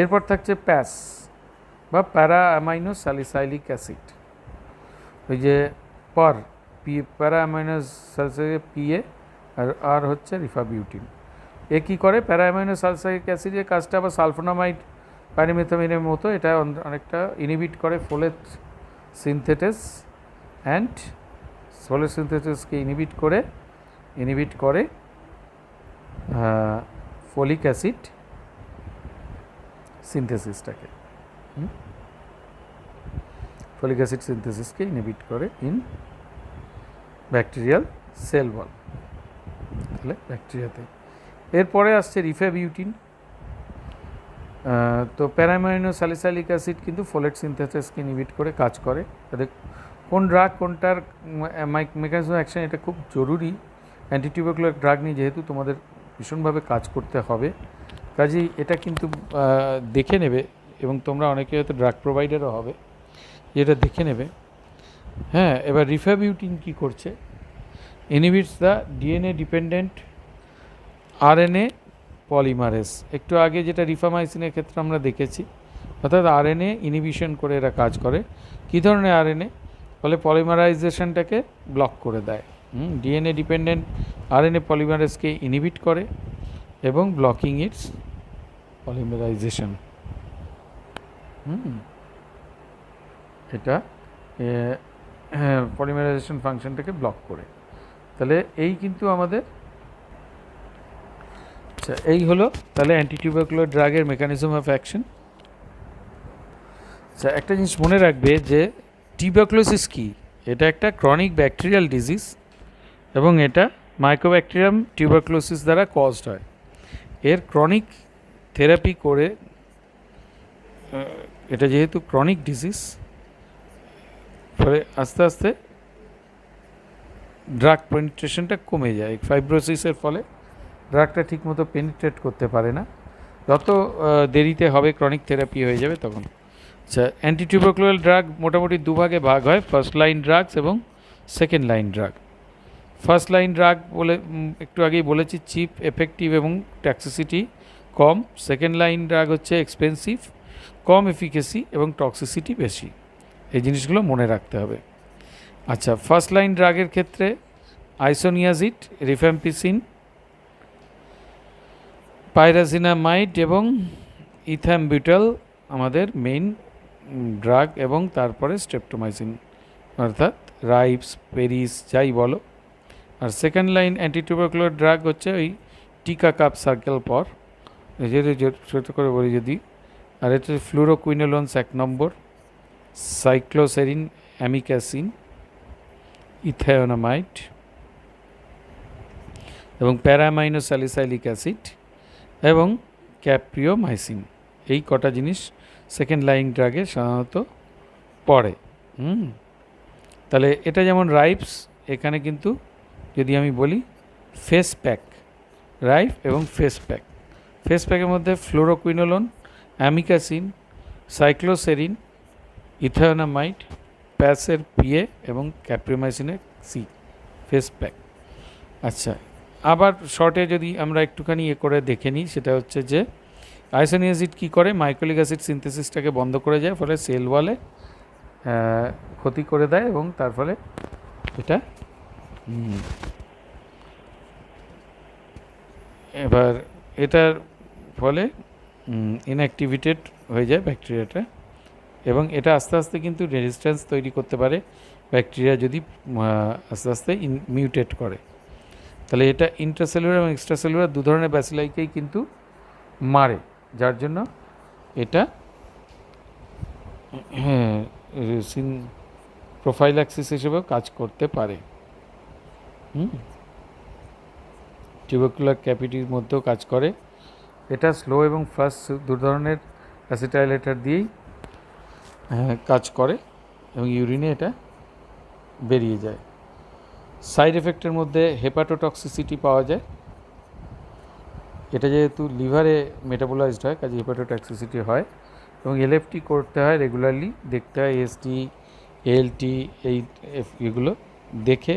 এরপর থাকছে প্যাস বা প্যারা অ্যামাইনো স্যালিসাইলিক অ্যাসিড, ওই যে প্যারা অ্যামাইনো স্যালিসাইলিক পিএ আর হচ্ছে রিফাবিউটিন। এ কী করে, প্যারা অ্যামাইনো স্যালিসাইলিক অ্যাসিডের কাজটা আবার সালফোনামাইড পাইরিমেথামিনের মতো, এটা অনেকটা ইনহিবিট করে ফোলেট সিনথেটেস অ্যান্ড ফোলেট সিনথেটেসকে ইনহিবিট করে ফলিক অ্যাসিড সিনথেসিসটাকে, ফলিক অ্যাসিড সিনথেসিসকে ইনহিবিট করে ইন ব্যাকটেরিয়াল সেল ওয়াল, তাহলে ব্যাকটেরিয়াতে। এরপরে আসছে রিফাবিউটিন। তো প্যারামাইনো স্যালিসাইলিক অ্যাসিড কিন্তু ফোলেট সিনথেসিসকে ইনহিবিট করে কাজ করে। তাদের কোন ড্রাগ কোনটার মেকানিজম অ্যাকশন, এটা খুব জরুরি। অ্যান্টিটিউবারকুলার ড্রাগ নিয়ে যেহেতু তোমাদের ভীষণভাবে কাজ করতে হবে, কাজেই এটা কিন্তু দেখে নেবে, এবং তোমরা অনেকে হয়তো ড্রাগ প্রোভাইডারও হবে, যেটা দেখে নেবে। হ্যাঁ, এবার রিফাবিউটিন কী করছে, inhibits the DNA dependent RNA polymerase. একটু আগে যেটা রিফামাইসিনের ক্ষেত্রে আমরা দেখেছি, অর্থাৎ আরএনএ ইনহিবিশন করে এরা কাজ করে। কী ধরনের আরএনএ, ফলে পলিমারাইজেশনটাকে ব্লক করে দেয়। ডিএনএ ডিপেন্ডেন্ট আরএনএ পলিমারেজকে ইনহিবিট করে এবং ব্লকিং ইটস পলিমারাইজেশন, এটা পলিমারাইজেশন ফাংশনটাকে ব্লক করে। তাহলে এই কিন্তু আমাদের, আচ্ছা এই হলো তাহলে অ্যান্টিটিউবারকুলার ড্রাগের মেকানিজম অফ অ্যাকশন। আচ্ছা, একটা জিনিস মনে রাখবে যে টিউবারকুলোসিস কি, এটা একটা ক্রনিক ব্যাকটেরিয়াল ডিজিজ এবং এটা মাইক্রোব্যাকটেরিয়াম টিউবারকুলোসিস দ্বারা কজড হয়। এর ক্রনিক থেরাপি করে, এটা যেহেতু ক্রনিক ডিজিজ, ফলে আস্তে আস্তে ড্রাগ পেনিট্রেশনটা কমে যায়। ফাইব্রোসিসের ফলে ড্রাগটা ঠিকমতো পেনিট্রেট করতে পারে না, যত দেরিতে হবে ক্রনিক থেরাপি হয়ে যাবে তখন। আচ্ছা, অ্যান্টিটিউবারকুলার ড্রাগ মোটামুটি দুভাগে ভাগ হয়, ফার্স্ট লাইন ড্রাগস এবং second line drug. First line drug বলে একটু আগেই বলেছি, চিপ, এফেক্টিভ এবং টক্সিসিটি কম। সেকেন্ড লাইন ড্রাগ হচ্ছে এক্সপেন্সিভ, কম এফিকেসি এবং টক্সিসিটি বেশি। এই জিনিসগুলো মনে রাখতে হবে। আচ্ছা, ফার্স্ট লাইন ড্রাগের ক্ষেত্রে আইসোনিয়াজিড, রিফ্যাম্পিসিন, পাইরাজিনামাইড এবং ইথাম্বিউটাল আমাদের মেইন ড্রাগ, এবং তারপরে স্ট্রেপ্টোমাইসিন, অর্থাৎ রাইপস, পেরিস যাই বলো। আর সেকেন্ড লাইন অ্যান্টিটিউবারকুলার ড্রাগ হচ্ছে ওই টিকা কাপ সার্কেল পর, ছোট করে বলি যদি, আর এটা ফ্লুরোকুইনোলোনস 1 নম্বর, সাইক্লোসেরিন, অ্যামিক্যাসিন, ইথায়োনামাইড এবং প্যারামাইনো স্যালিসাইলিক অ্যাসিড এবং ক্যাপ্রিওমাইসিন। এই কটা জিনিস সেকেন্ড লাইন ড্রাগে সাধারণত পড়ে। তাহলে এটা যেমন রাইপস, এখানে কিন্তু যদি আমি বলি ফেস প্যাক, রাইপ এবং ফেস প্যাক। ফেস প্যাকের মধ্যে ফ্লোরোকুইনোলোন, অ্যামিকাসিন, সাইক্লোসেরিন, ইথায়োনামাইড, প্যাসের পিএ এবং ক্যাপ্রিওমাইসিনের সি, ফেস প্যাক। আচ্ছা, আবার শর্টে যদি আমরা একটুখানি করে দেখে নিই, সেটা হচ্ছে যে আইসোনিয়াজিড কী করে, মাইক্রোলিক অ্যাসিড সিনথেসিসটাকে বন্ধ করে যায়, ফলে সেল ওয়ালে ক্ষতি করে দেয় এবং তার ফলে এটা এবার এটার ফলে ইনঅ্যাক্টিভেটেড হয়ে যায় ব্যাকটেরিয়াটা, এবং এটা আস্তে আস্তে কিন্তু রেজিস্ট্যান্স তৈরি করতে পারে ব্যাকটেরিয়া যদি আস্তে আস্তে মিউটেট করে। তাহলে এটা ইন্ট্রাসেলুলার এবং এক্সট্রাসেলুলার দু ধরনের ব্যাসিলাইকেই কিন্তু মারে, যার জন্য এটা হ্যাঁ প্রোফাইল্যাক্সিস হিসেবেও কাজ করতে পারে। টিউবারকুলার ক্যাভিটির মধ্যেও কাজ করে। এটা স্লো এবং ফাস্ট দু ধরনের অ্যাসিটাইলেটার দিয়েই কাজ করে এবং ইউরিনে এটা বেরিয়ে যায়। সাইড এফেক্টের মধ্যে হেপাটোটক্সিসিটি পাওয়া যায়। এটা যেহেতু লিভারে মেটাবোলাইজড হয়, কাজে হেপাটোটক্সিসিটি হয় এবং এলএফটি করতে হয় রেগুলারলি, দেখতে হয় এসটি এএলটি এগুলো দেখে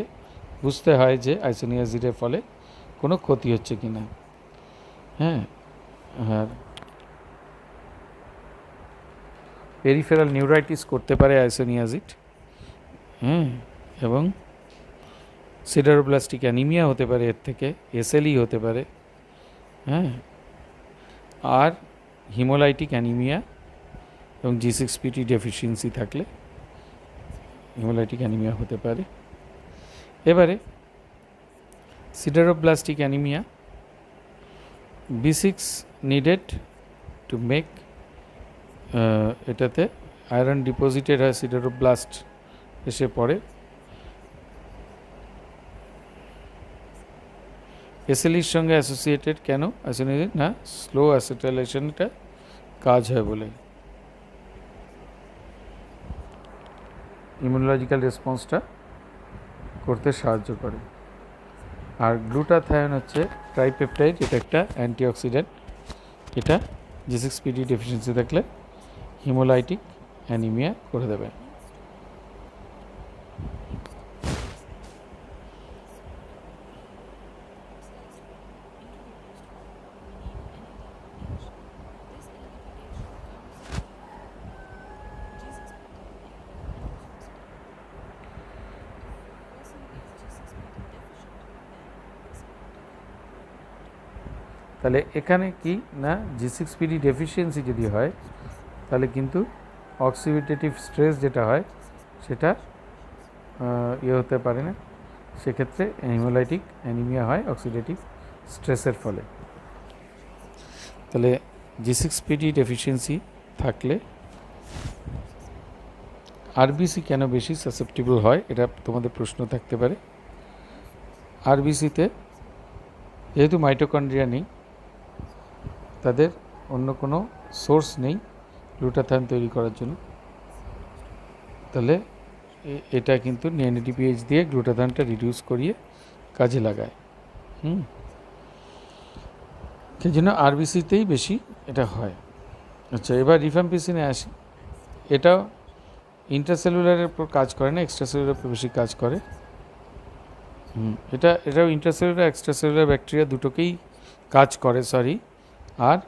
বুঝতে হয় যে আইসোনিয়াজিডের ফলে কোনো ক্ষতি হচ্ছে কি না। হ্যাঁ, আর পেরিফেরাল নিউরাইটিস করতে পারে আইসোনিয়াজিড। এবং সিডারোব্লাস্টিক অ্যানিমিয়া হতে পারে, এর থেকে এসএলই হতে পারে। আর হিমোলাইটিক অ্যানিমিয়া এবং G6PD ডেফিসিয়েন্সি থাকলে হিমোলাইটিক অ্যানিমিয়া হতে পারে। এবারে sideroblastic anaemia, B6 needed to make, এটাতে আয়রন ডিপোজিটেড হয়, সিডারোব্লাস্ট এসে পড়ে। এসএলইর সঙ্গে অ্যাসোসিয়েটেড কেন অ্যাসোসিয়েটেড না, স্লো অ্যাসিটাইলেশনটা কাজ হয় বলে, ইমিউনোলজিক্যাল রেসপন্সটা করতে সাহায্য করে। আর গ্লুটাথায়ন হচ্ছে ট্রাইপেপটাইড, এটা একটা অ্যান্টিঅক্সিডেন্ট। এটা G6PD ডেফিসিয়েন্সি থাকলে হিমোলাইটিক অ্যানিমিয়া করে দেবে। তাহলে এখানে কি না, G6PD ডেফিসিয়েন্সি যদি হয় তাহলে কিন্তু অক্সিডেটিভ স্ট্রেস যেটা হয় সেটা হতে পারে না, সেক্ষেত্রে হিমোলাইটিক অ্যানিমিয়া হয় অক্সিডেটিভ স্ট্রেসের ফলে। তাহলে G6PD ডেফিসিয়েন্সি থাকলে আরবিসি কেন বেশি সাসেপ্টিবল হয়, এটা তোমাদের প্রশ্ন থাকতে পারে। আরবিসিতে যেহেতু মাইটোকন্ড্রিয়া নেই, তাদের অন্য কোনো সোর্স নেই গ্লুটাথায়ন তৈরি করার জন্য, তাহলে এটা কিন্তু NADPH দিয়ে গ্লুটাথায়নটা রিডিউস করিয়ে কাজে লাগায়। সেই জন্য আরবিসিতেই বেশি এটা হয়। আচ্ছা, এবার রিফ্যাম্পিসিনে আসি। এটাও ইন্ট্রাসেলুলারের উপর কাজ করে না, এক্সট্রাসেলুলার উপর বেশি কাজ করে। এটাও ইন্ট্রাসেলুলার এক্সট্রাসেলুলার ব্যাকটেরিয়া দুটোকেই কাজ করে, আর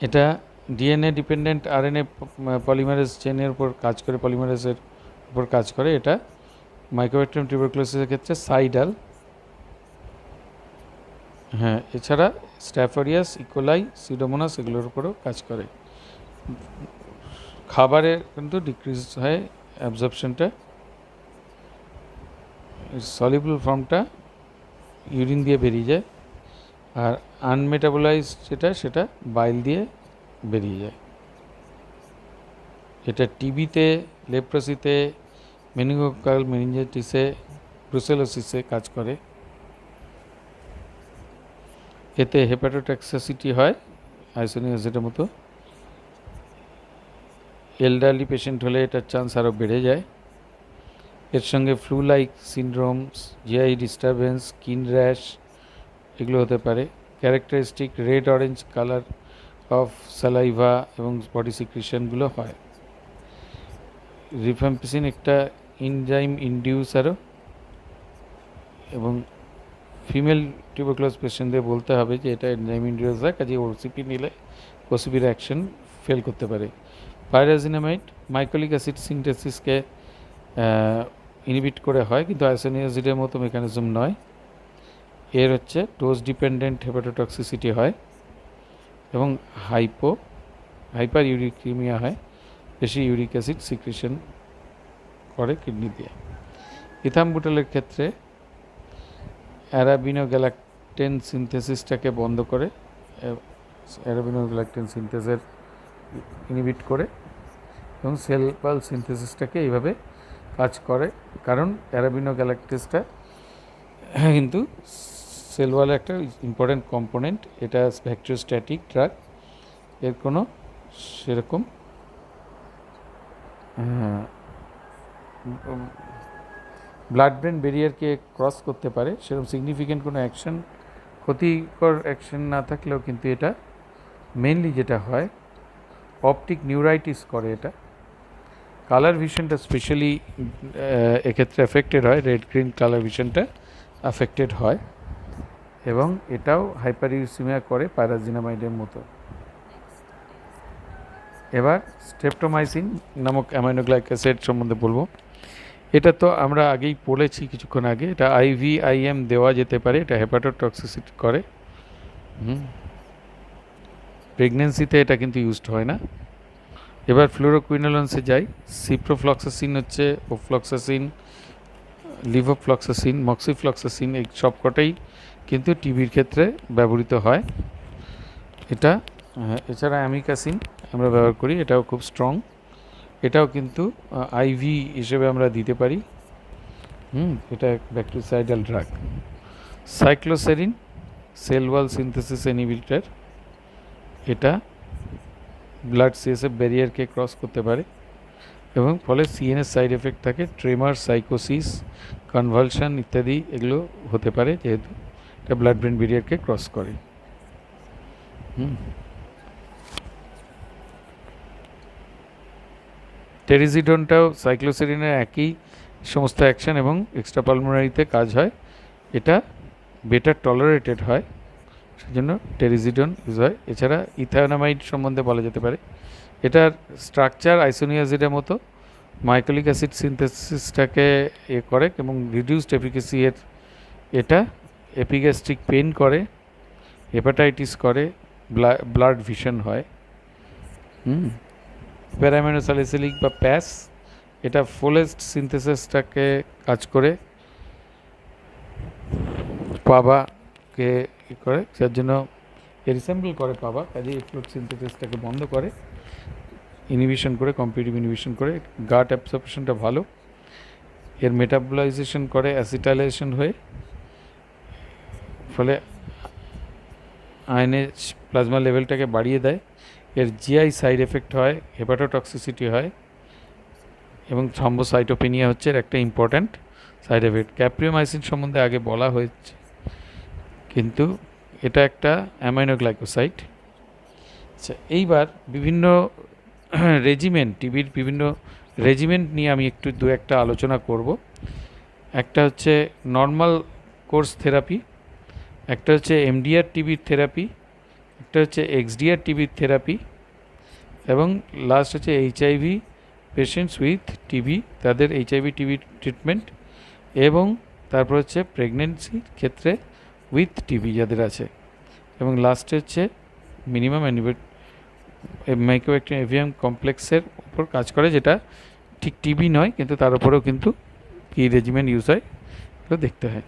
এটা ডিএনএ ডিপেন্ডেন্ট আরএনএ পলিমারেজ চেনের উপর কাজ করে, পলিমারেজের উপর কাজ করে। এটা মাইকোব্যাকটেরিয়াম টিউবারকুলোসিসের ক্ষেত্রে সাইডাল, এছাড়া স্ট্যাফোরিয়াস, ইকোলাই, সিউডোমোনাস এগুলোর উপরও কাজ করে। খাবারে কিন্তু ডিক্রিজ হয় অ্যাবজর্পশনটা, সলিউবল ফর্মটা ইউরিন দিয়ে বেরিয়ে যায়, আর আনমেটাবোলাইজ সেটা বাইল দিয়ে বেরিয়ে যায়। এটা টিবিতে, লেপ্রোসিতে, মেনিঙ্গোককাল মেনিনজাইটিসে, ব্রুসেলোসিসে কাজ করে। এতে হেপাটোটক্সিসিটি হয় আইসোনিয়াজিডের মতো। এলডারলি পেশেন্ট হলে এটার চান্স আরও বেড়ে যায়। এর সঙ্গে flu like syndromes, GI disturbance, skin rash এগুলো হতে পারে। Characteristic red orange colour of saliva এবং বডি সিক্রিশনগুলো হয়। রিফ্যাম্পিসিন একটা এনজাইম ইনডিউসারও, এবং ফিমেল টিউবারকুলোস পেশেন্টদের বলতে হবে যে এটা এনজাইম ইনডিউসার, কাজে ওসিপি নিলে ওসিপির অ্যাকশন ফেল করতে পারে। পাইরাজিনামাইড মাইকোলিক অ্যাসিড সিনথেসিসকে ইনহিবিট করে হয়, কিন্তু আইসোনিয়াজিডের মতো মেকানিজম নয়। এর হচ্ছে ডোজ ডিপেন্ডেন্ট হেপাটোটক্সিসিটি হয় এবং হাইপার ইউরিক্রিমিয়া হয়, বেশি ইউরিক অ্যাসিড সিক্রেশন করে কিডনি দিয়ে। ইথামবুটালের ক্ষেত্রে অ্যারাবিনোগ্যালাকটেন সিনথেসিসটাকে বন্ধ করে, অ্যারাবিনোগ্যালাকটেন সিনথেসের ইনহিবিট করে এবং সেল ওয়াল সিনথেসিসটাকে এইভাবে কাজ করে, কারণ অ্যারাবিনোগ্যালাকটেসটা কিন্তু সেল ওয়ালের একটা ইম্পর্ট্যান্ট কম্পোনেন্ট। এটা ব্যাকটেরিওস্ট্যাটিক ড্রাগ, এর কোনো সেরকম ব্লাড ব্রেন ব্যারিয়ারকে ক্রস করতে পারে, সেরকম সিগনিফিক্যান্ট কোনো অ্যাকশন, ক্ষতিকর অ্যাকশন না থাকলেও কিন্তু এটা মেনলি যেটা হয় অপটিক নিউরাইটিস করে। এটা কালার ভিশনটা স্পেশালি এক্ষেত্রে অ্যাফেক্টেড হয়, রেড গ্রিন কালার ভিশনটা অ্যাফেক্টেড হয়, এবং এটাও হাইপারইউসিমিয়া করে পাইরাজিনামাইডের মতো। এবার স্ট্রেপ্টোমাইসিন নামক অ্যামাইনোগ্লাইক অ্যাসিড সম্বন্ধে বলবো। এটা তো আমরা আগেই পড়েছি কিছুক্ষণ আগে। এটা IVIM দেওয়া যেতে পারে, এটা হেপাটোটক্সিসিটি করে। প্রেগনেন্সিতে এটা কিন্তু ইউজড হয় না। এবার ফ্লোরোকুইনোলন্সে যাই। সিপ্রোফ্লক্সাসিন হচ্ছে, ওফ্লক্সাসিন, লিভোফ্লক্সাসিন, মক্সিফ্লক্সাসিন, এই সবকটাই কিন্তু টিবির ক্ষেত্রে ব্যবহৃত হয়। এটা এছাড়া অ্যামিকাসিন আমরা ব্যবহার করি, এটাও খুব স্ট্রং, এটাও কিন্তু আইভি হিসেবে আমরা দিতে পারি। এটা bactericidal drug. Cycloserine cell wall synthesis inhibitor, এটা ব্লাড সিএসএফ ব্যারিয়ারকে ক্রস করতে পারে এবং ফলে সিএনএস সাইড এফেক্ট থাকে, ট্রেমার, সাইকোসিস, কনভালশন ইত্যাদি এগুলো হতে পারে, যেহেতু এটা ব্লাড ব্রেন ব্যারিয়ারকে ক্রস করে। টেরিজিডনটাও সাইক্লোসেরিনের একই সমস্ত অ্যাকশন এবং এক্সট্রা পালমোনারিতে কাজ হয়, এটা বেটার টলারেটেড হয়, সেজন্য টেরিজিডন ইউজ হয়। এছাড়া ইথায়োনামাইড সম্বন্ধে বলা যেতে পারে, এটার স্ট্রাকচার আইসোনিয়াজিডের মতো, মাইকোলিক অ্যাসিড সিনথেসিসটাকে করে এবং রিডিউসড এফিকেসি এর, এটা এপিগ্যাস্ট্রিক পেন করে, হেপাটাইটিস করে, ব্লাড ভিশন হয়। প্যারামিনোসালিসিলিক বা প্যাস, এটা ফোলেস্ট সিনথেসিসটাকে কাজ করে, পাবাকে করে, যার জন্য রিসেম্বল করে পাবা, কাজে ফ্লুইড সিনথেসিসটাকে বন্ধ করে, ইনহিবিশন করে, কম্পিটিটিভ ইনহিবিশন করে। গাট অ্যাবসর্পশনটা ভালো, এর মেটাবলাইজেশন করে অ্যাসিটাইলেশন হয়ে, ফলে আয়নের প্লাজমা লেভেলটাকে বাড়িয়ে দেয়। এর জিআই সাইড এফেক্ট হয়, হেপাটোটক্সিসিটি হয় এবং থ্রম্বোসাইটোপেনিয়া হচ্ছে এর একটা ইম্পর্ট্যান্ট সাইড এফেক্ট। ক্যাপ্রিওমাইসিন সম্বন্ধে আগে বলা হয়েছে, কিন্তু এটা একটা অ্যামাইনোগ্লাইকোসাইড। আচ্ছা, এইবার বিভিন্ন রেজিমেন্ট, টিবির বিভিন্ন রেজিমেন্ট নিয়ে আমি একটু দু একটা আলোচনা করব। একটা হচ্ছে নর্মাল কোর্স থেরাপি, একটা হচ্ছে এমডিআর টিবির থেরাপি, একটা হচ্ছে এক্সডিআর টিবির থেরাপি, এবং লাস্ট হচ্ছে এইচআইভি পেশেন্টস উইথ টিবি, তাদের এইচআইভি টিবি ট্রিটমেন্ট, এবং তারপর হচ্ছে প্রেগনেন্সির ক্ষেত্রে উইথ টিবি যাদের আছে, এবং লাস্টে হচ্ছে মিনিমাম মাইক্রোব্যাকটেরিয়াম এভিয়াম কমপ্লেক্সের উপর কাজ করে, যেটা ঠিক টিবি নয় কিন্তু তার উপরেও কিন্তু কী রেজিমেন্ট ইউজ হয় এগুলো দেখতে হয়।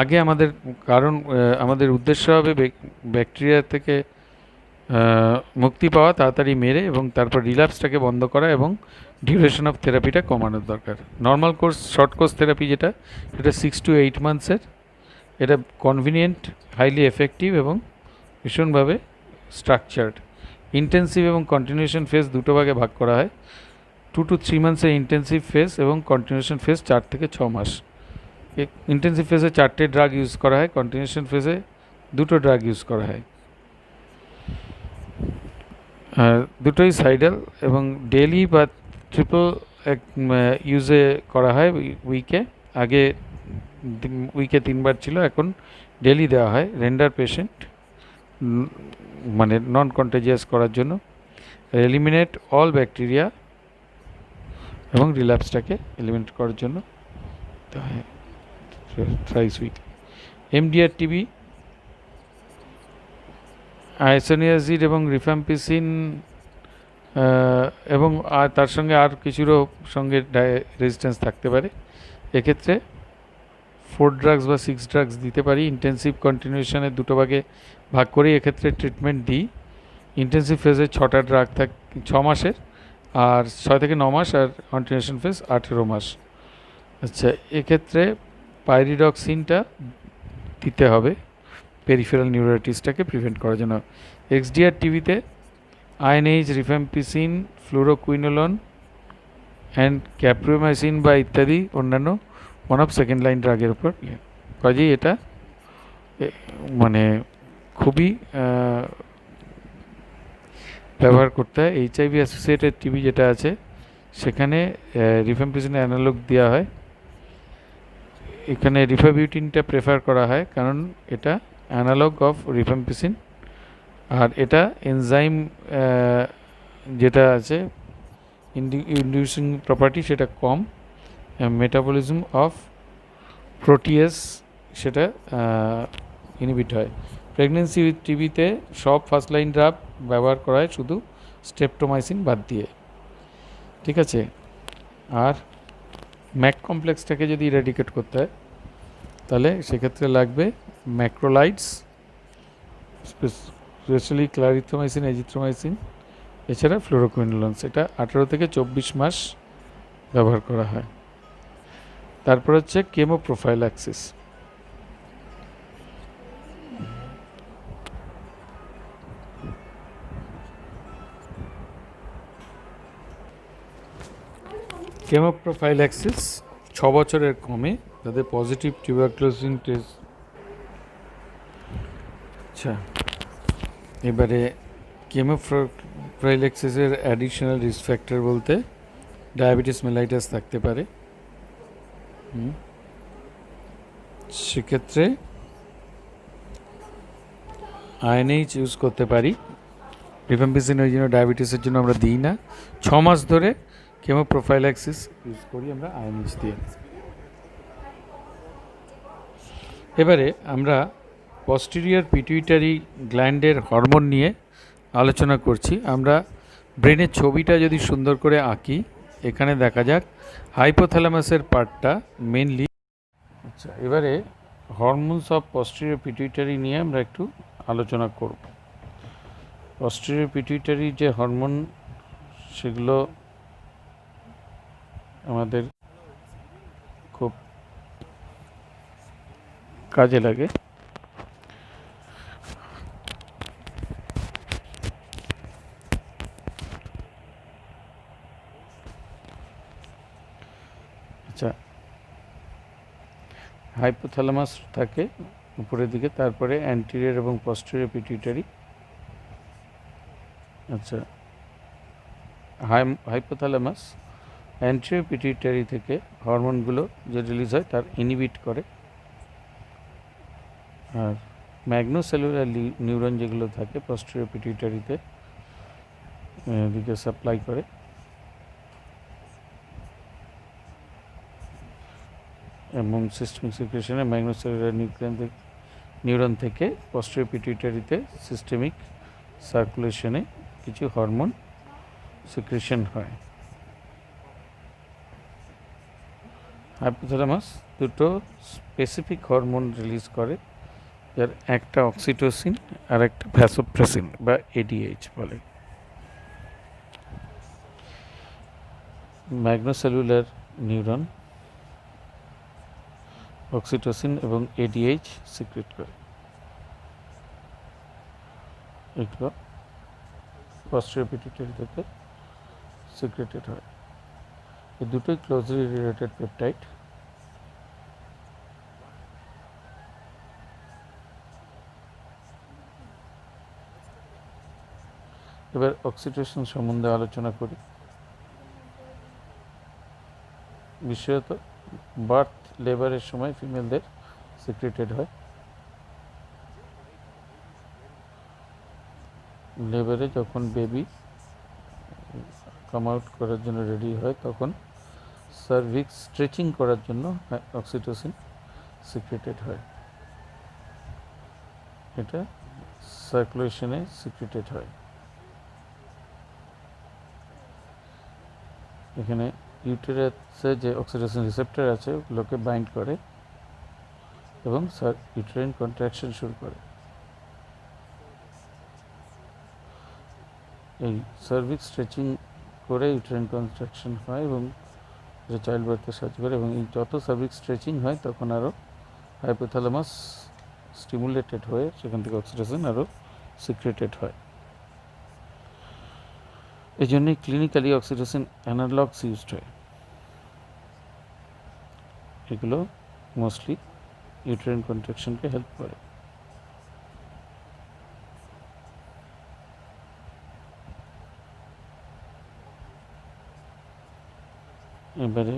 আগে আমাদের আমাদের উদ্দেশ্য হবে ব্যাকটেরিয়া থেকে মুক্তি পাওয়া, তাড়াতাড়ি মেরে, এবং তারপর রিল্যাপসটাকে বন্ধ করা এবং ডিউরেশন অফ থেরাপিটা কমানোর দরকার। Normal course, short course therapy যেটা, সেটা 6 to 8 মান্থসের, এটা কনভিনিয়েন্ট, হাইলি এফেক্টিভ এবং ভীষণভাবে স্ট্রাকচার্ড। ইন্টেন্সিভ এবং কন্টিনিউশন ফেজ দুটো ভাগে ভাগ করা হয়। 2 to 3 মান্থসের ইন্টেন্সিভ ফেজ এবং কন্টিনিউশন ফেজ 4 থেকে 6 মাস। ইন্টেন্সিভ ফেজে 4টে ড্রাগ ইউজ করা হয়, কন্টিনিউশন ফেজে 2টো ড্রাগ ইউজ করা হয়। দুটোই সাইডাল এবং ডেলি বা ট্রিপল ইউজে করা হয় উইকে। আগে উইকে 3বার ছিল, এখন ডেলি দেওয়া হয় রেন্ডার পেশেন্ট, মানে নন কন্টেজিয়াস করার জন্য, এলিমিনেট অল ব্যাকটেরিয়া এবং রিল্যাপসটাকে এলিমিনেট করার জন্য thrice week. MDR TB, isoniazid এবং রিফাম্পিসিন এবং আর তার সঙ্গে আর কিছুরও সঙ্গে রেজিস্ট্যান্স থাকতে পারে। এক্ষেত্রে 4 ড্রাগস বা 6 ড্রাগস দিতে পারি। ইন্টেন্সিভ কন্টিনিউশনের দুটো ভাগে ভাগ করে এক্ষেত্রে ট্রিটমেন্ট দিই। ইন্টেন্সিভ ফেজে 6টা ড্রাগ 6 মাসের, আর 6 থেকে 9 মাস, আর কন্টিনিউশন ফেজ 18 মাস। আচ্ছা, এক্ষেত্রে পাইরিডক্সিনটা দিতে হবে পেরিফেরাল নিউরাইটিসটাকে প্রিভেন্ট করার জন্য। এক্সডিআর টিভিতে আইএনএইচ, রিফ্যাম্পিসিন, ফ্লুরোকুইনোলন অ্যান্ড ক্যাপ্রিওমাইসিন বা ইত্যাদি অন্যান্য ওয়ান অফ সেকেন্ড লাইন ড্রাগের উপর কাজেই এটা মানে খুবই ব্যবহার করতে হয়। এইচআইভি অ্যাসোসিয়েটেড টিবি যেটা আছে সেখানে রিফ্যাম্পিসিনের অ্যানালগ দেওয়া হয়। এখানে রিফাবিউটিনটা প্রেফার করা হয় কারণ এটা অ্যানালগ অফ রিফ্যাম্পিসিন, আর এটা এনজাইম যেটা আছে ইন্ডিউসিং প্রপার্টি সেটা কম, মেটাবলিজম অফ প্রোটিয়েস সেটা ইনহিবিট হয়। প্রেগনেন্সি উইথ টিবিতে সব ফার্স্ট লাইন ড্রাগ ব্যবহার করা হয় শুধু স্ট্রেপ্টোমাইসিন বাদ দিয়ে, ঠিক আছে। আর ম্যাক কমপ্লেক্সটাকে যদি ইরাডিকেট করতে হয় তাহলে সেক্ষেত্রে লাগবে ম্যাক্রোলাইডস, স্পেশালি ক্লারিথ্রোমাইসিন, এজিথ্রোমাইসিন, এছাড়া ফ্লোরোকুইনোলন্স। এটা 18 থেকে 24 মাস ব্যবহার করা হয়। তারপর হচ্ছে কেমোপ্রোফাইল্যাক্সিস। কেমোপ্রোফাইল্যাক্সিস 6 বছরের কমে তাদের পজিটিভ টিউবারকুলোসিস টেস্ট। আচ্ছা, এবারে কেমোপ্রোফাইল্যাক্সিসের অ্যাডিশনাল রিস্ক ফ্যাক্টর বলতে ডায়াবেটিস মেলাইটাস থাকতে পারে। সেক্ষেত্রে আইএনএইচ ইউজ করতে পারি। রিফ্যাম্পিসিন ওই জন্য ডায়াবেটিসের জন্য আমরা দিই না। 6 মাস ধরে কেমোপ্রোফাইল্যাক্সিস ইউজ করি আমরা আইএনএইচ দিয়ে। এবারে আমরা পস্টেরিয়র পিটুইটারি গ্ল্যান্ডের হরমোন নিয়ে আলোচনা করছি। আমরা ব্রেনের ছবিটা যদি সুন্দর করে আঁকি, এখানে দেখা যাক হাইপোথ্যালামাসের পার্টটা মেনলি। আচ্ছা, এবারে হরমোনস অফ পস্টেরিয়র পিটুইটারি নিয়ে আমরা একটু আলোচনা করব। পস্টেরিয়র পিটুইটারি যে হরমোন সেগুলো আমাদের খুব কাজে লাগে। আচ্ছা, হাইপোথ্যালামাস থাকে উপরের দিকে, তারপরে অ্যান্টেরিয়র এবং পস্টেরিয়র পিটুইটারি। আচ্ছা, হাইপোথ্যালামাস অ্যান্টেরিয়র পিটুইটারি থেকে হরমোনগুলো যে রিলিজ হয় তার ইনহিবিট করে, আর ম্যাগনোসেলুলার নিউরন যেগুলো থাকে পস্টেরিয়র পিটুইটারিতে দিকে সাপ্লাই করে। এবং সিস্টেমিক সিক্রেশনে ম্যাগনোসেলুলার নিউরন থেকে পস্টেরিয়র পিটুইটারিতে সিস্টেমিক সার্কুলেশনে কিছু হরমোন সিক্রেশন হয়। হাইপোথ্যালামাস দুটো স্পেসিফিক হরমোন রিলিজ করে, যার একটা অক্সিটোসিন আর একটা ভ্যাসোপ্রেসিন বা এডিএইচ বলে। ম্যাগনোসেলুলার নিউরন অক্সিটোসিন এবং এডিএইচ সিক্রেট করে। এগুলো পস্টেরিয়র পিটুইটারি থেকে সিক্রেটেড হয়। এই দুটোই ক্লোজলি রিলেটেড পেপটাইড। এবার অক্সিটোসিন সম্বন্ধে আলোচনা করি। বিশেষত বার্থ লেবারের সময় ফিমেলদের সিক্রেটেড হয়। লেবারে যখন বেবি কাম আউট করার জন্য রেডি হয় তখন সার্ভিক্স স্ট্রেচিং করার জন্য অক্সিটোসিন সিক্রেটেড হয়। এটা সার্কুলেশনে সিক্রেটেড হয়। এখানে ইউটেরাসে যে অক্সিটোসিন রিসেপ্টর আছে ওগুলোকে বাইন্ড করে এবং ইউটেরাইন কন্ট্রাকশন শুরু করে। এই সার্ভিক্স স্ট্রেচিং করে ইউটেরাইন কন্ট্রাকশন হয় এবং এটা চাইল্ড বার্থে সাহায্য করে, এবং এই যত সার্ভিক্স স্ট্রেচিং হয় তখন আরও হাইপোথ্যালামাস স্টিমুলেটেড হয়ে সেখান থেকে অক্সিটোসিন আরও সিক্রেটেড হয়। এই জন্যই ক্লিনিক্যালি অক্সিটোসিন অ্যানালগস ইউজড হয়। এগুলো মোস্টলি ইউটেরাইন কন্ট্রাকশনকে হেল্প করে। এবারে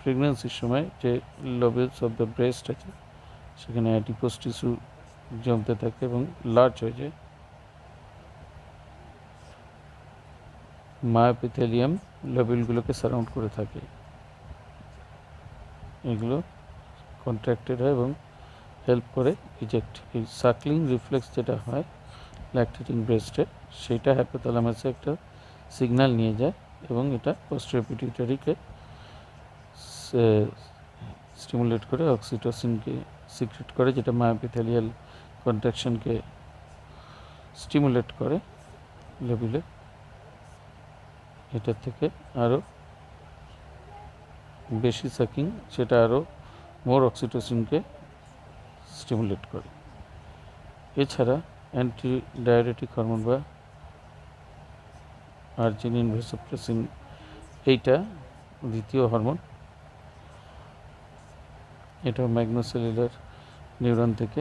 প্রেগন্যান্সির সময় যে লোবেলস অফ দ্য ব্রেস্ট আছে সেখানে অ্যাডিপোস টিস্যু জমতে থাকে এবং লার্জ হয়ে যায়। মায়োপিথেলিয়াম লোবেলগুলোকে সারাউন্ড করে থাকে, এগুলো কন্ট্রাক্টেড হয় এবং হেল্প করে ইজেক্ট। এই সাকলিং রিফ্লেক্স যেটা হয় ল্যাকটেটিং ব্রেস্টে, সেইটা হাইপোথ্যালামাসে একটা সিগন্যাল নিয়ে যায় এবং এটা পোস্টেরিয়র পিটুইটারিকে স্টিমুলেট করে অক্সিটোসিনকে সিক্রেট করে, যেটা মায়োপিথেলিয়াল কন্ট্রাকশনকে স্টিমুলেট করে লেভেলে। এটার থেকে আরও বেশি সাকিং সেটা আরও মোর অক্সিটোসিনকে স্টিমুলেট করে। এছাড়া অ্যান্টি ডায়ারেটিক হরমোন বা আর্জিনিন, ভেসোপ্রেসিন, এইটা দ্বিতীয় হরমোন। এটা ম্যাগনোসেলুলার নিউরন থেকে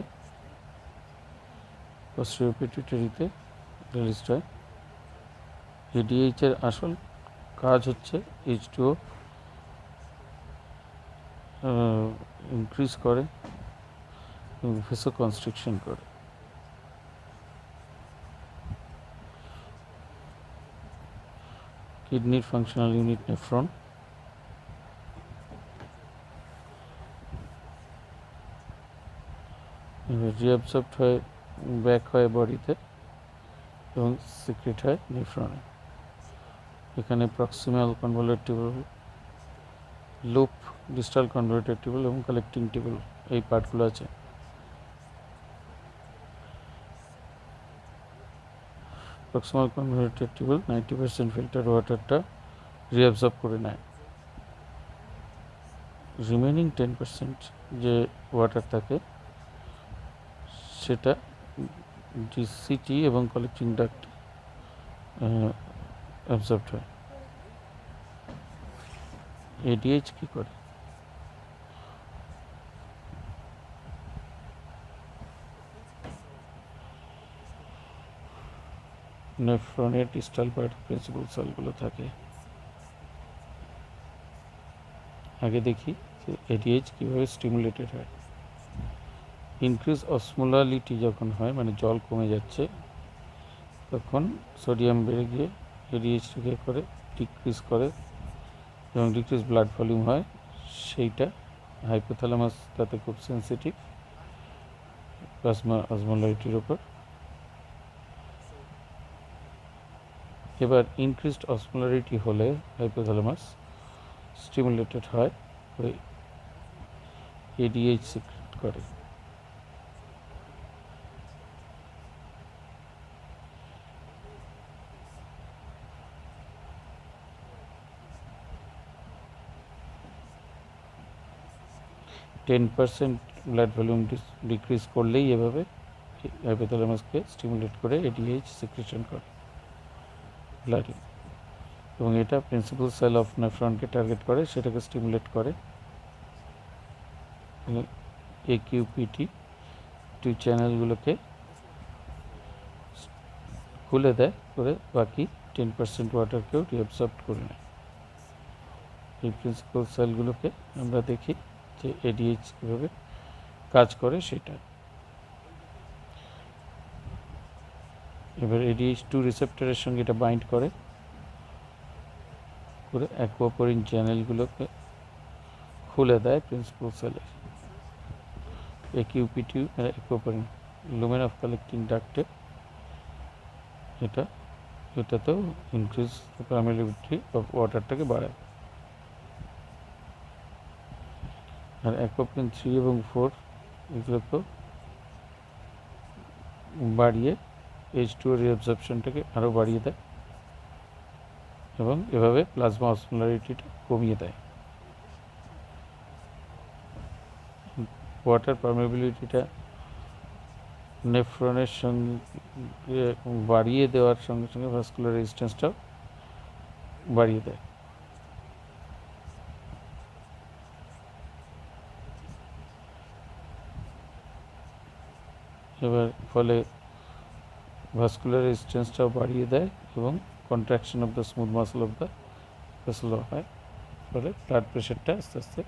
পোস্টেরিয়র পিটুইটারিতে রিলিজড হয়। এডিএইচ এর আসল কাজ হচ্ছে H2O ইনক্রিজ করে এবং ভেসো কনস্ট্রিকশন করে। কিডনির ফাংশনাল ইউনিট নেফ্রন। রিঅ্যাবসর্বড হয়, ব্যাক হয় বডিতে এবং সিক্রেট হয় নেফ্রনে। এখানে proximal convoluted tubule, loop, distal convoluted tubule এবং কালেক্টিং টিউবুল এই পার্টগুলো আছে। প্রক্সিমাল কনভলিউটেড টিউবুল 90% ফিল্টার ওয়াটারটা রিঅ্যাবসর্ব করে নেয়। রিমেনিং 10% যে ওয়াটার থাকে সেটা ডিসিটি এবং কালেক্টিং ডাক্ট অ্যাবসর্বড হয়। এডিএইচ কি করে? নেফ্রনের ডিস্টাল পার্ট প্রিন্সিপাল সেলগুলো থাকে। আগে দেখি যে এডিএইচ কীভাবে স্টিমুলেটেড হয়। ইনক্রিজ অসমোলালিটি যখন হয়, মানে জল কমে যাচ্ছে, তখন সোডিয়াম বেড়ে গিয়ে এডিএইচটাকে করে ডিক্রিজ করে এবং ডিক্রিজ ব্লাড ভলিউম হয়। সেইটা হাইপোথ্যালামাস তাতে খুব সেন্সিটিভ প্লাজমা অসমোলারিটির ওপর। এবার ইনক্রিজড অসমোলারিটি হলে হাইপোথ্যালামাস স্টিমুলেটেড হয়, ওই এডিএইচ সিক্রেট করে। Ten percent blood volume decrease করলেই এভাবে হাইপোথ্যালামাসকে স্টিমুলেট করে এডিএইচ সিক্রেশন করে ব্লাডে, এবং এটা প্রিন্সিপাল সেল অফ নেফ্রনকে টার্গেট করে, সেটাকে স্টিমুলেট করে। একিউপিটি টু চ্যানেলগুলোকে খুলে দেয়, করে বাকি 10% ওয়াটারকেও রিঅ্যাবসর্ব করে নেয়। এই প্রিন্সিপাল সেলগুলোকে আমরা দেখি যে এডিএইচ কীভাবে কাজ করে সেটা। এবার ADH2 রিসেপ্টরের সঙ্গে এটা বাইন্ড করে অ্যাকুয়াপোরিন চ্যানেলগুলোকে খুলে দেয় প্রিন্সিপাল সেলের। একিউপিটি অ্যাকুয়াপোরিন লুমেন অফ কালেক্টিং ডাক্টে এটাতেও ইনক্রিজ পারমিয়াবিলিটি অফ ওয়াটারটাকে বাড়ায়। আর অ্যাকোপিন 3 এবং 4 এগুলোকেও বাড়িয়ে H2O রিঅ্যাবজর্পশনটাকে আরও বাড়িয়ে দেয় এবং এভাবে প্লাজমা অসমোলারিটিটা কমিয়ে দেয়। ওয়াটার পারমেবিলিটিটা নেফ্রনের সঙ্গে বাড়িয়ে দেওয়ার সঙ্গে সঙ্গে ভাস্কুলার রেজিস্ট্যান্সটাও বাড়িয়ে দেয়। এবার ফলে ভাস্কুলার রেজিস্ট্যান্সটাও বাড়িয়ে দেয় এবং contraction of the smooth muscle of the vessel হয়, ফলে ব্লাড প্রেশারটা আস্তে আস্তে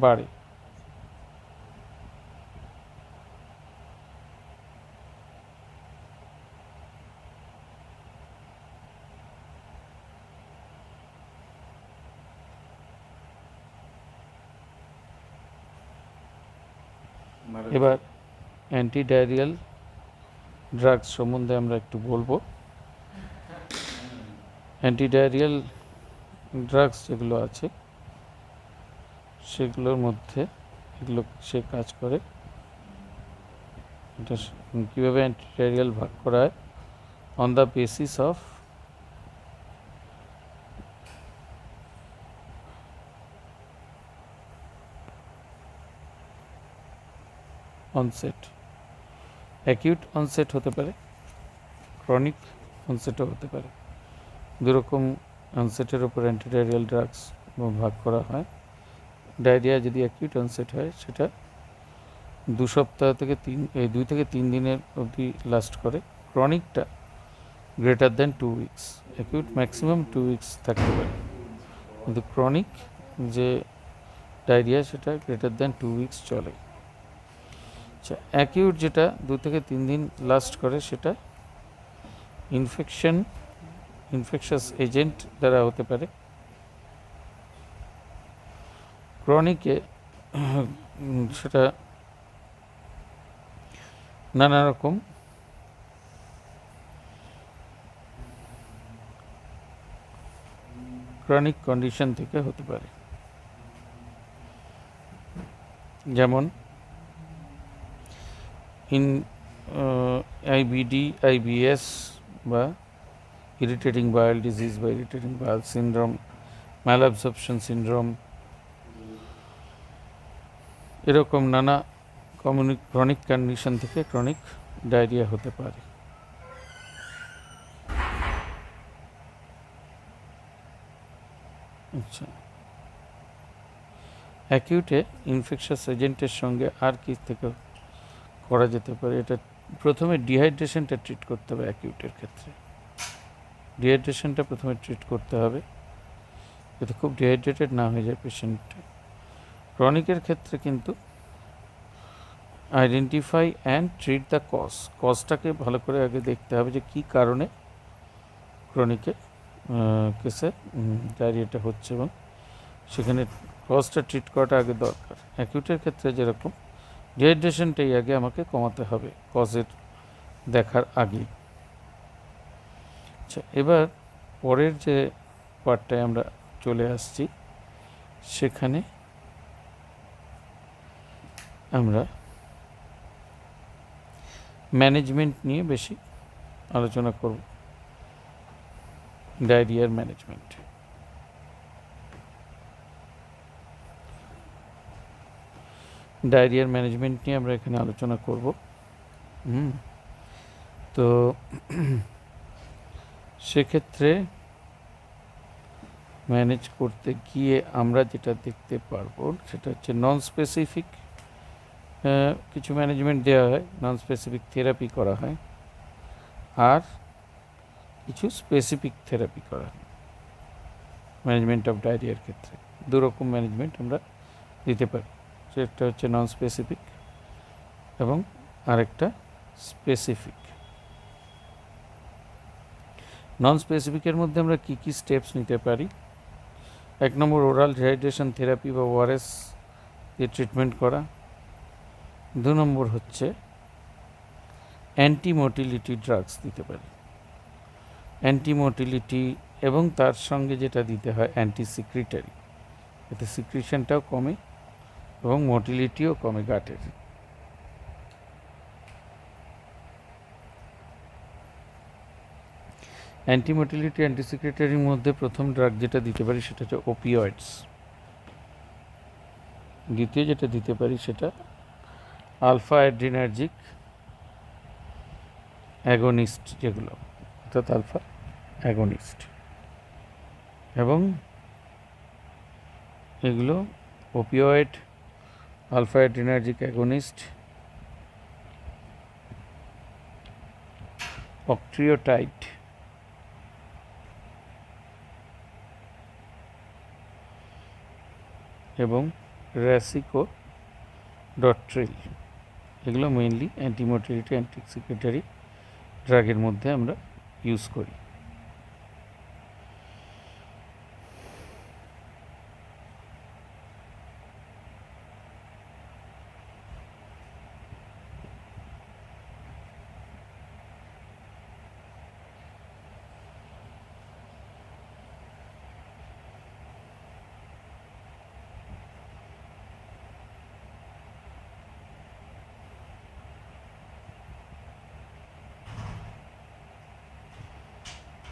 বাড়ে। এবার অ্যান্টিডায়রিয়াল ড্রাগস সম্বন্ধে আমরা একটু বলবো। অ্যান্টিডায়রিয়াল ড্রাগস যেগুলো আছে সেগুলোর মধ্যে এগুলো সে কাজ করে। এটা কীভাবে অ্যান্টিডায়রিয়াল ভাগ করা হয়, on the basis of onset. Acute onset হতে পারে, ক্রনিক অনসেটও হতে পারে। দুরকম অনসেটের ওপর অ্যান্টিডায়রিয়াল ড্রাগস ভাগ করা হয়। ডায়রিয়া যদি অ্যাকিউট অনসেট হয় সেটা 2 সপ্তাহ থেকে 2 থেকে 3 দিনের অবধি লাস্ট করে। ক্রনিকটা greater than 2 weeks. Acute maximum 2 weeks থাকতে পারে, কিন্তু ক্রনিক যে ডায়রিয়া সেটা গ্রেটার দ্যান 2 উইকস চলে। আচ্ছা, অ্যাকিউট যেটা 2 থেকে 3 দিন লাস্ট করে সেটা ইনফেকশাস এজেন্ট দ্বারা হতে পারে। ক্রনিকে সেটা নানা রকম ক্রনিক কন্ডিশন থেকে হতে পারে, যেমন আইবিডি, আইবিএস বা ইরিটেটিং বায়াল ডিজিজ বা ইরিটেটিং বায়াল সিনড্রোম, ম্যালঅ্যাবসর্পশন সিনড্রোম, এরকম নানা ক্রনিক কন্ডিশন থেকে ক্রনিক ডায়রিয়া হতে পারে। আচ্ছা, অ্যাকিউটে ইনফেকশাস এজেন্টের সঙ্গে আর কি থেকে করা যেতে পারে? এটা প্রথমে ডিহাইড্রেশনটা ট্রিট করতে হবে। অ্যাকিউটের ক্ষেত্রে ডিহাইড্রেশনটা প্রথমে ট্রিট করতে হবে, যাতে খুব ডিহাইড্রেটেড না হয়ে যায় পেশেন্টটা। ক্রনিকের ক্ষেত্রে কিন্তু আইডেন্টিফাই অ্যান্ড ট্রিট দ্য কজটাকে ভালো করে আগে দেখতে হবে যে কী কারণে ক্রনিকে কেসে ডায়রিয়াটা হচ্ছে, এবং সেখানে কজটা ট্রিট করাটা আগে দরকার। অ্যাকিউটের ক্ষেত্রে যেরকম ডিহাইড্রেশনটাই আগে আমাকে কমাতে হবে কজের দেখার আগে। আচ্ছা, এবার পরের যে পার্টটায় আমরা চলে আসছি, সেখানে আমরা ম্যানেজমেন্ট নিয়ে বেশি আলোচনা করব। ডায়রিয়ার ম্যানেজমেন্ট। ডায়রিয়ার ম্যানেজমেন্ট নিয়ে আমরা এখানে আলোচনা করব। তো সেক্ষেত্রে ম্যানেজ করতে গিয়ে আমরা যেটা দেখতে পারবো সেটা হচ্ছে নন স্পেসিফিক কিছু ম্যানেজমেন্ট দেওয়া হয়, নন স্পেসিফিক থেরাপি করা হয়, আর কিছু স্পেসিফিক থেরাপি করা হয়। ম্যানেজমেন্ট অফ ডায়রিয়ার ক্ষেত্রে দুরকম ম্যানেজমেন্ট আমরা দিতে পারি। একটা হচ্ছে নন স্পেসিফিক এবং আরেকটা স্পেসিফিক। নন স্পেসিফিকের মধ্যে আমরা কি কি স্টেপস নিতে পারি? 1 নম্বর, ওরাল রিহাইড্রেশন থেরাপি বা ওআরএস দিয়ে ট্রিটমেন্ট করা। 2 নম্বর হচ্ছে অ্যান্টিমোটিলিটি ড্রাগস দিতে পারি। অ্যান্টিমোটিলিটি এবং তার সঙ্গে যেটা দিতে হয় অ্যান্টিসিক্রিটারি, এতে সিক্রিশনটাও কমে এবং মোটিলিটিও কমে গাটের। অ্যান্টিমোটিলিটি অ্যান্টিসিক্রেটারির মধ্যে প্রথম ড্রাগ যেটা দিতে পারি সেটা হচ্ছে ওপিওয়েডস। দ্বিতীয় যেটা দিতে পারি সেটা আলফা অ্যাড্রিনার্জিক অ্যাগোনিস্ট, যেগুলো অর্থাৎ আলফা অ্যাগোনিস্ট, এবং এগুলো ওপিওয়েড, আলফা অ্যাড্রিনার্জিক অ্যাগোনিস্ট, অক্ট্রিওটাইড এবং র্যাসিকোডট্রিল, এগুলো মেইনলি অ্যান্টিমোটিলিটি অ্যান্টিসিক্রেটারি ড্রাগের মধ্যে আমরা ইউজ করি।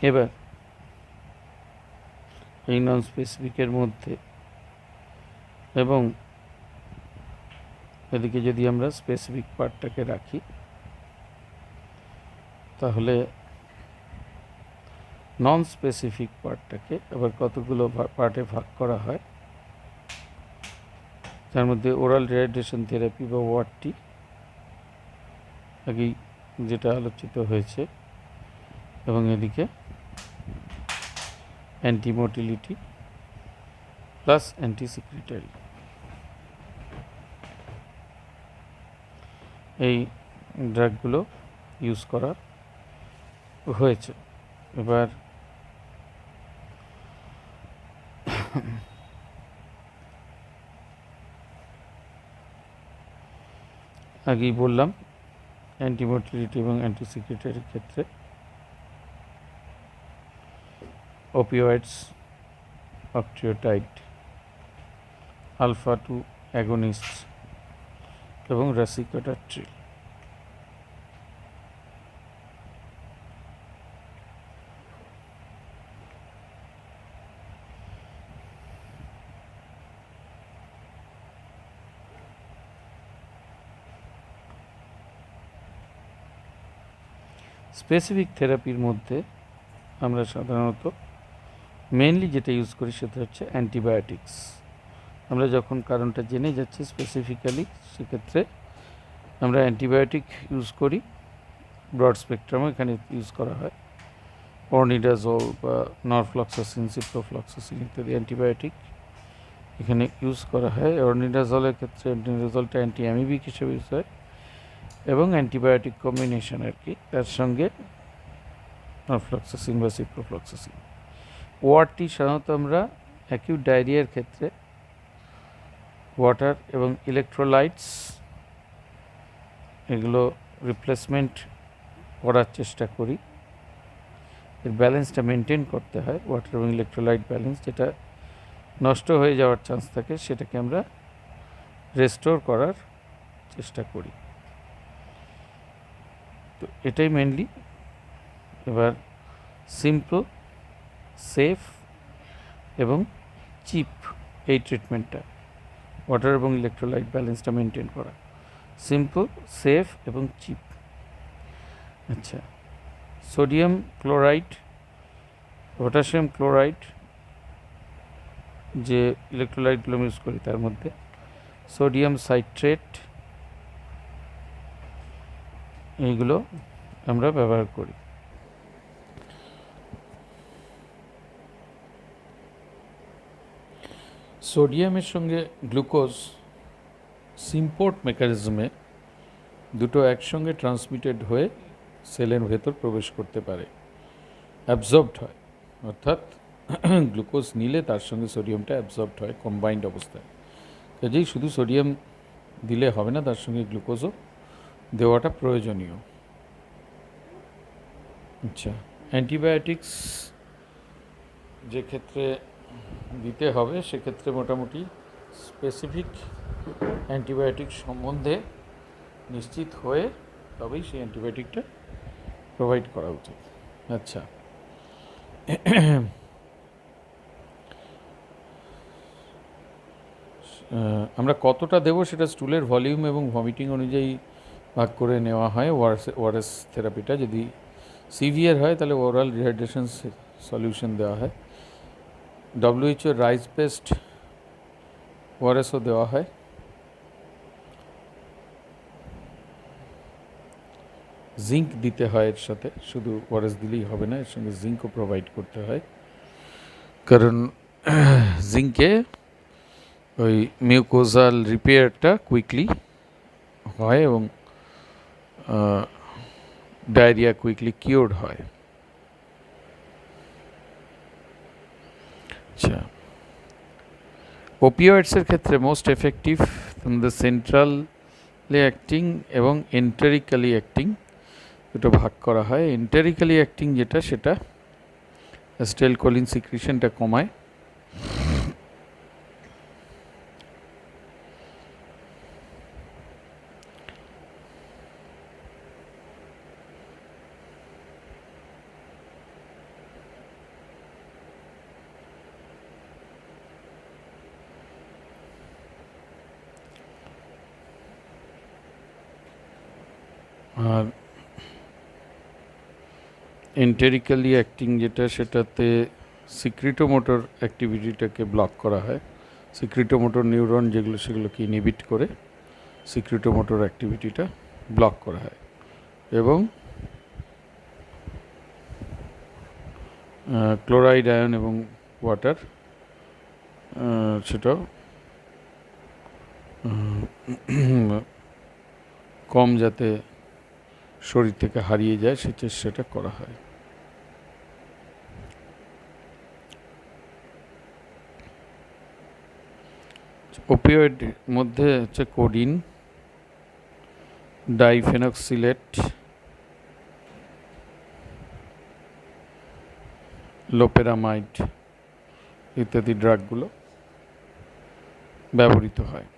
এবার এই নন স্পেসিফিকের মধ্যে এবং এদিকে যদি আমরা স্পেসিফিক পার্টটাকে রাখি, তাহলে নন স্পেসিফিক পার্টটাকে আবার কতগুলো পার্টে ভাগ করা হয়, তার মধ্যে ওরাল রিহাইড্রেশন থেরাপি বা ওয়ারটি আগেই যেটা আলোচিত হয়েছে, এবং এদিকে অ্যান্টিমোটিলিটি প্লাস অ্যান্টিসিক্রেটারি, এই ড্রাগগুলো ইউজ করা হয়েছে। এবার আগেই বললাম অ্যান্টিমোটিলিটি এবং অ্যান্টিসিক্রেটারির ক্ষেত্রে ওপিওয়েডস, অক্ট্রিওটাইড, আলফা 2 অ্যাগোনিস্ট এবং র্যাসিকোডট্রিল। স্পেসিফিক থেরাপির মধ্যে আমরা সাধারণত মেনলি যেটা ইউজ করি সেটা হচ্ছে অ্যান্টিবায়োটিক্স। আমরা যখন কারণটা জেনে যাচ্ছি স্পেসিফিক্যালি, সেক্ষেত্রে আমরা অ্যান্টিবায়োটিক ইউজ করি। ব্রড স্পেকট্রামও এখানে ইউজ করা হয়, অর্নিডাজল বা নরফ্লক্সাসিন, সিপ্রোফ্লক্সাসিন ইত্যাদি অ্যান্টিবায়োটিক এখানে ইউজ করা হয়। অর্নিডাজলের ক্ষেত্রে অর্নিডাজলটা অ্যান্টি অ্যামিবিক হিসেবে ইউজ হয় এবং অ্যান্টিবায়োটিক কম্বিনেশন আর কি, তার সঙ্গে নরফ্লক্সাসিন বা সিপ্রোফ্লক্সাসিন। ওয়ারটি সাধারণত আমরা অ্যাকিউট ডায়রিয়ার ক্ষেত্রে ওয়াটার এবং ইলেকট্রোলাইটস এগুলো রিপ্লেসমেন্ট করার চেষ্টা করি। এর ব্যালেন্সটা মেনটেন করতে হয়, ওয়াটার এবং ইলেকট্রোলাইট ব্যালেন্স, যেটা নষ্ট হয়ে যাওয়ার চান্স থাকে সেটাকে আমরা রেস্টোর করার চেষ্টা করি। তো এটাই মেনলি। এবার সিম্পল, সেফ এবং চিপ এই ট্রিটমেন্টটা, ওয়াটার এবং ইলেকট্রোলাইট ব্যালেন্সটা মেনটেন করা, সিম্পল, সেফ এবং চিপ। আচ্ছা, সোডিয়াম ক্লোরাইড, পটাশিয়াম ক্লোরাইড যে ইলেকট্রোলাইটগুলো ইউজ করি তার মধ্যে সোডিয়াম সাইট্রেট, এইগুলো আমরা ব্যবহার করি। সোডিয়ামের সঙ্গে গ্লুকোজ সিম্পোর্ট মেকানিজমে দুটো একসঙ্গে ট্রান্সমিটেড হয়ে সেলের ভেতর প্রবেশ করতে পারে, অ্যাবজর্বড হয়, অর্থাৎ গ্লুকোজ নিলে তার সঙ্গে সোডিয়ামটা অ্যাবজর্বড হয় কম্বাইন্ড অবস্থায়। কাজেই শুধু সোডিয়াম দিলে হবে না, তার সঙ্গে গ্লুকোজও দেওয়াটা প্রয়োজনীয়। আচ্ছা, অ্যান্টিবায়োটিক্স যে ক্ষেত্রে দিতে হবে সেক্ষেত্রে মোটামুটি স্পেসিফিক অ্যান্টিবায়োটিক সম্বন্ধে নিশ্চিত হয়ে তবেই সেই অ্যান্টিবায়োটিকটা প্রোভাইড করা উচিত। আচ্ছা, আমরা কতটা দেবো সেটা স্টুলের ভলিউম এবং ভমিটিং অনুযায়ী ভাগ করে নেওয়া হয়। ওআরএস থেরাপিটা যদি সিভিয়ার হয় তাহলে ওরাল রিহাইড্রেশন সলিউশন দেওয়া হয়। WHO রাইস বেসড ওআরএসও দেওয়া হয়। জিঙ্ক দিতে হয় এর সাথে, শুধু ওআরএস দিলেই হবে না, এর সঙ্গে জিঙ্কও প্রোভাইড করতে হয়, কারণ জিঙ্কে ওই মিউকোজাল রিপেয়ারটা কুইকলি হয় এবং ডায়রিয়া কুইকলি কিওরড হয়। আচ্ছা, ওপিওয়েডসের ক্ষেত্রে মোস্ট এফেক্টিভ সেন্ট্রালি অ্যাক্টিং এবং এন্টেরিক্যালি অ্যাক্টিং দুটো ভাগ করা হয়। এন্টেরিক্যালি অ্যাক্টিং যেটা, সেটা অ্যাসিটাইলকোলিন সিক্রিশনটা কমায়, আর এন্টেরিক্যালি অ্যাক্টিং যেটা, সেটাতে সিক্রিটোমোটর অ্যাক্টিভিটিটাকে ব্লক করা হয়। সিক্রিটোমোটর নিউরন যেগুলো, সেগুলোকে ইনহিবিট করে সিক্রিটোমোটর অ্যাক্টিভিটিটা ব্লক করা হয়। এবং ক্লোরাইড আয়ন এবং ওয়াটার সেটাও কম যাতে শরীর থেকে হারিয়ে যায় সে চেষ্টাটা করা হয়। ওপিওয়েড মধ্যে হচ্ছে কোডিন, ডাইফেনক্সিলেট, লোপেরামাইড ইত্যাদি ড্রাগগুলো ব্যবহৃত হয়।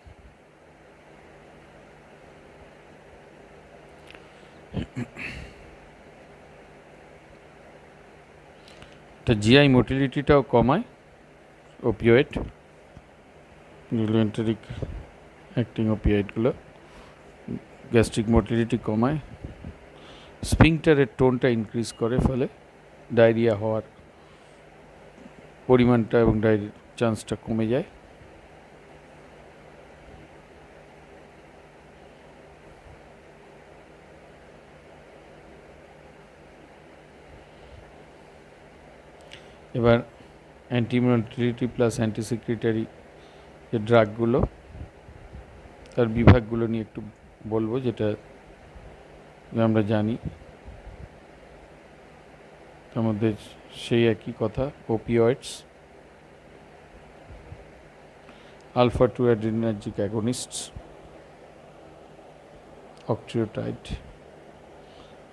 এটা জিআই মোটিলিটিটাও কমায় ওপিওয়েড, যেগুলো এন্টেরিক অ্যাক্টিং ওপিওয়েডগুলো গ্যাস্ট্রিক মোটিলিটি কমায়, স্ফিংটারের টোনটা ইনক্রিজ করে, ফলে ডায়রিয়া হওয়ার পরিমাণটা এবং ডায়রিয়ার চান্সটা কমে যায়। এবার অ্যান্টিমোটিলিটি প্লাস অ্যান্টিসিক্রিটারি যে ড্রাগগুলো, তার বিভাগগুলো নিয়ে একটু বলবো, যেটা আমরা জানি। তার মধ্যে সেই একই কথা, ওপিওয়েডস, আলফা 2 অ্যাড্রিনার্জিক অ্যাগনিস্টস, অক্ট্রিওটাইড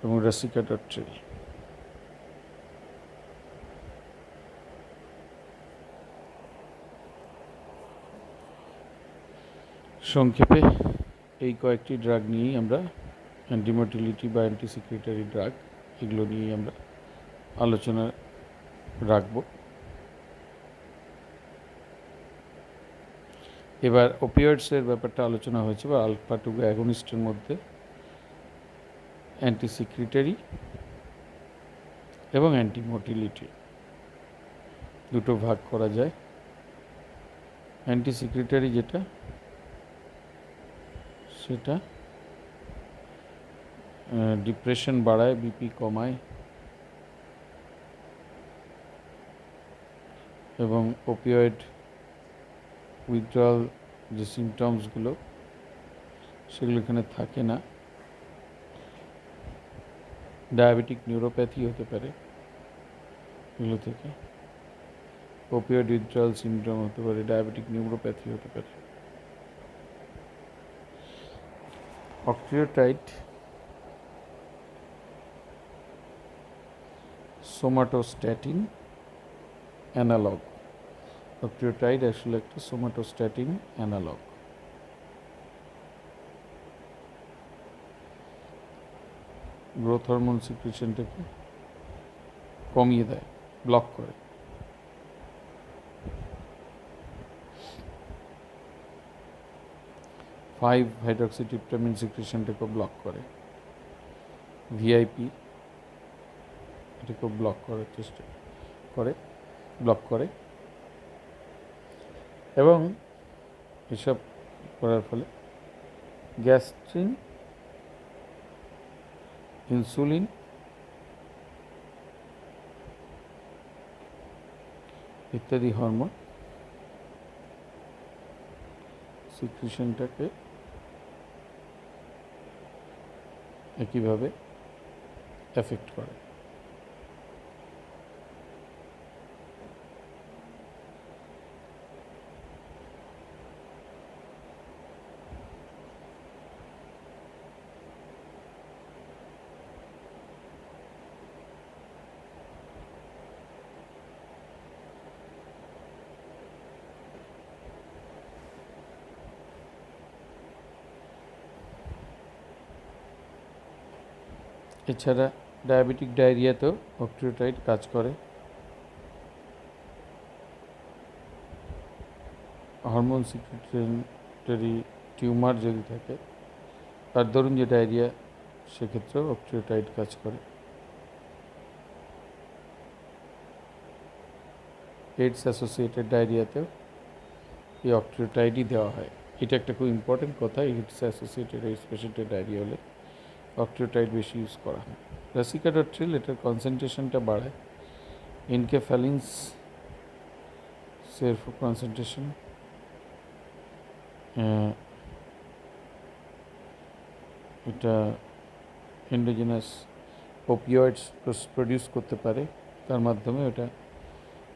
এবং রাসিকাডাট্রিল। সংক্ষেপে এই কয়েকটি ড্রাগ নিয়েই আমরা, অ্যান্টিমোটিলিটি বা অ্যান্টিসিক্রিটারি ড্রাগ, এগুলো নিয়েই আমরা আলোচনা রাখব। এবার ওপিওয়েডসের ব্যাপারটা আলোচনা হয়েছে, বা আলফা 2 অ্যাগনিস্টের মধ্যে অ্যান্টিসিক্রিটারি এবং অ্যান্টিমোটিলিটি দুটো ভাগ করা যায়। অ্যান্টিসিক্রিটারি যেটা, সেটা ডিপ্রেশন বাড়ায়, বিপি কমায় এবং ওপিওয়েড উইথড্রয়াল যে সিমটমসগুলো, সেগুলো এখানে থাকে না। ডায়াবেটিক নিউরোপ্যাথি হতে পারে এগুলো থেকে, ওপিওয়েড উইথড্রয়াল সিমটম হতে পারে, ডায়াবেটিক নিউরোপ্যাথি হতে পারে। অক্ট্রিওটাইড সোমাটোস্ট্যাটিন অ্যানালগ, অক্ট্রিওটাইড আসলে একটা সোমাটোস্ট্যাটিন অ্যানালগ। গ্রোথ হরমোন সিক্রেশনটাকে কমিয়ে দেয়, ব্লক করে। ফাইভ হাইড্রক্সিট্রিপটামিন সিক্রেশনটাকে ব্লক করে। ভিআইপি এটাকে ব্লক করার চেষ্টা করে, ব্লক করে। এবং এসব করার ফলে গ্যাস্ট্রিন, ইনসুলিন ইত্যাদি হরমোন সিক্রেশনটাকে একইভাবে এফেক্ট করে। এছাড়া ডায়াবেটিক ডায়রিয়াতেও অক্ট্রিওটাইড কাজ করে। হরমোন সিক্রেটরি টিউমার যদি থাকে, তার ধরুন যে ডায়রিয়া, সেক্ষেত্রেও অক্ট্রিওটাইড কাজ করে। এইডস অ্যাসোসিয়েটেড ডায়রিয়াতেও এই অক্ট্রিওটাইডই দেওয়া হয়। এটা একটা খুব ইম্পর্টেন্ট কথা, এইডস অ্যাসোসিয়েটেড এইডস পেশেন্টের ডায়রিয়া হলে অক্ট্রিওটাইড বেশি ইউজ করা হয়। রেসিকাডাট্রিল এটার কনসেন্ট্রেশনটা বাড়ায়। ইনকেফ্যালিনস সের কনসেন্ট্রেশন এটা এন্ডোজেনাস ওপিওয়েডস প্রডিউস করতে পারে, তার মাধ্যমে ওটা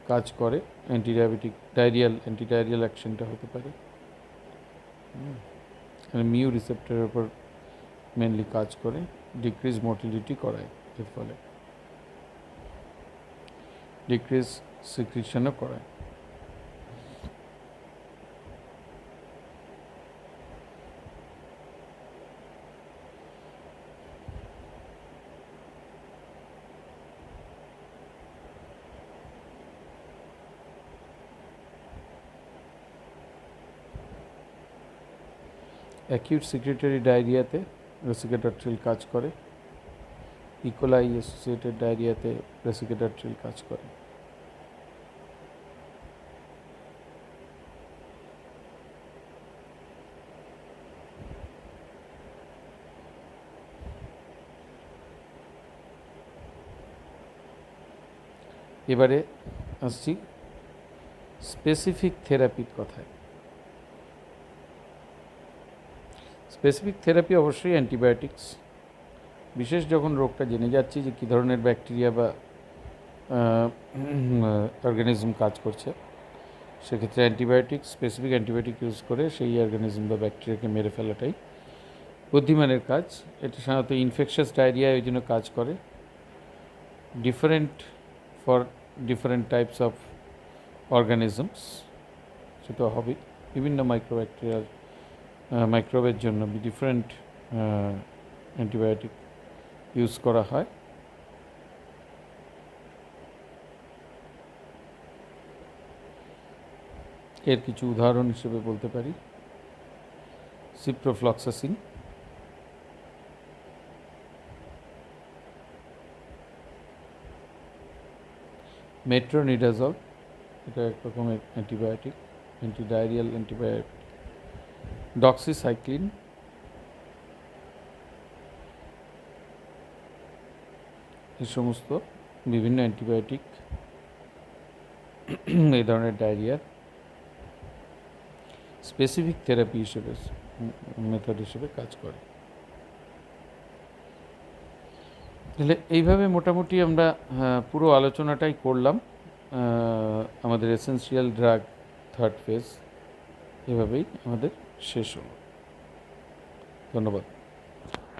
কাজ করে। অ্যান্টিডায়াবেটিক অ্যান্টিডায়রিয়াল অ্যাকশনটা হতে পারে। মিউ রিসেপ্টরের উপর মেনলি কাজ করে, ডিক্রিজ মোটিলিটি করায়, এর ফলে ডিক্রিজ সিক্রেশনও করায়। অ্যাকিউট সিক্রেটরি ডায়রিয়াতে রেসিকাডাট্রিল কাজ করে। ইকোলাই অ্যাসোসিয়েটেড ডায়রিয়াতে রেসিকাডাট্রিল কাজ করে। এবারে আসছি স্পেসিফিক থেরাপির কথায়। স্পেসিফিক থেরাপি অবশ্যই অ্যান্টিবায়োটিক্স। বিশেষ যখন রোগটা জেনে যাচ্ছি যে কী ধরনের ব্যাকটেরিয়া বা অর্গানিজম কাজ করছে, সেক্ষেত্রে স্পেসিফিক অ্যান্টিবায়োটিক ইউজ করে সেই অর্গানিজম বা ব্যাকটেরিয়াকে মেরে ফেলাটাই বুদ্ধিমানের কাজ। এটা সাধারণত ইনফেকশাস ডায়রিয়া ওই জন্য কাজ করে। For different types of organisms, সেটা হবে বিভিন্ন মাইক্রোবের জন্য ডিফারেন্ট অ্যান্টিবায়োটিক ইউজ করা হয়। এর কিছু উদাহরণ হিসেবে বলতে পারি সিপ্রোফ্লক্সাসিন, মেট্রোনিডাজল, এটা এক রকমের অ্যান্টিবায়োটিক, অ্যান্টিডায়রিয়াল অ্যান্টিবায়োটিক, ডক্সিসাইক্লিন, এই সমস্ত বিভিন্ন অ্যান্টিবায়োটিক এই ধরনের ডায়রিয়ার স্পেসিফিক থেরাপি হিসেবে মেথড হিসেবে কাজ করে। তাহলে এইভাবে মোটামুটি আমরা পুরো আলোচনাটাই করলাম। আমাদের এসেন্সিয়াল ড্রাগ থার্ড ফেজ এভাবেই আমাদের শেষ হলো। ধন্যবাদ।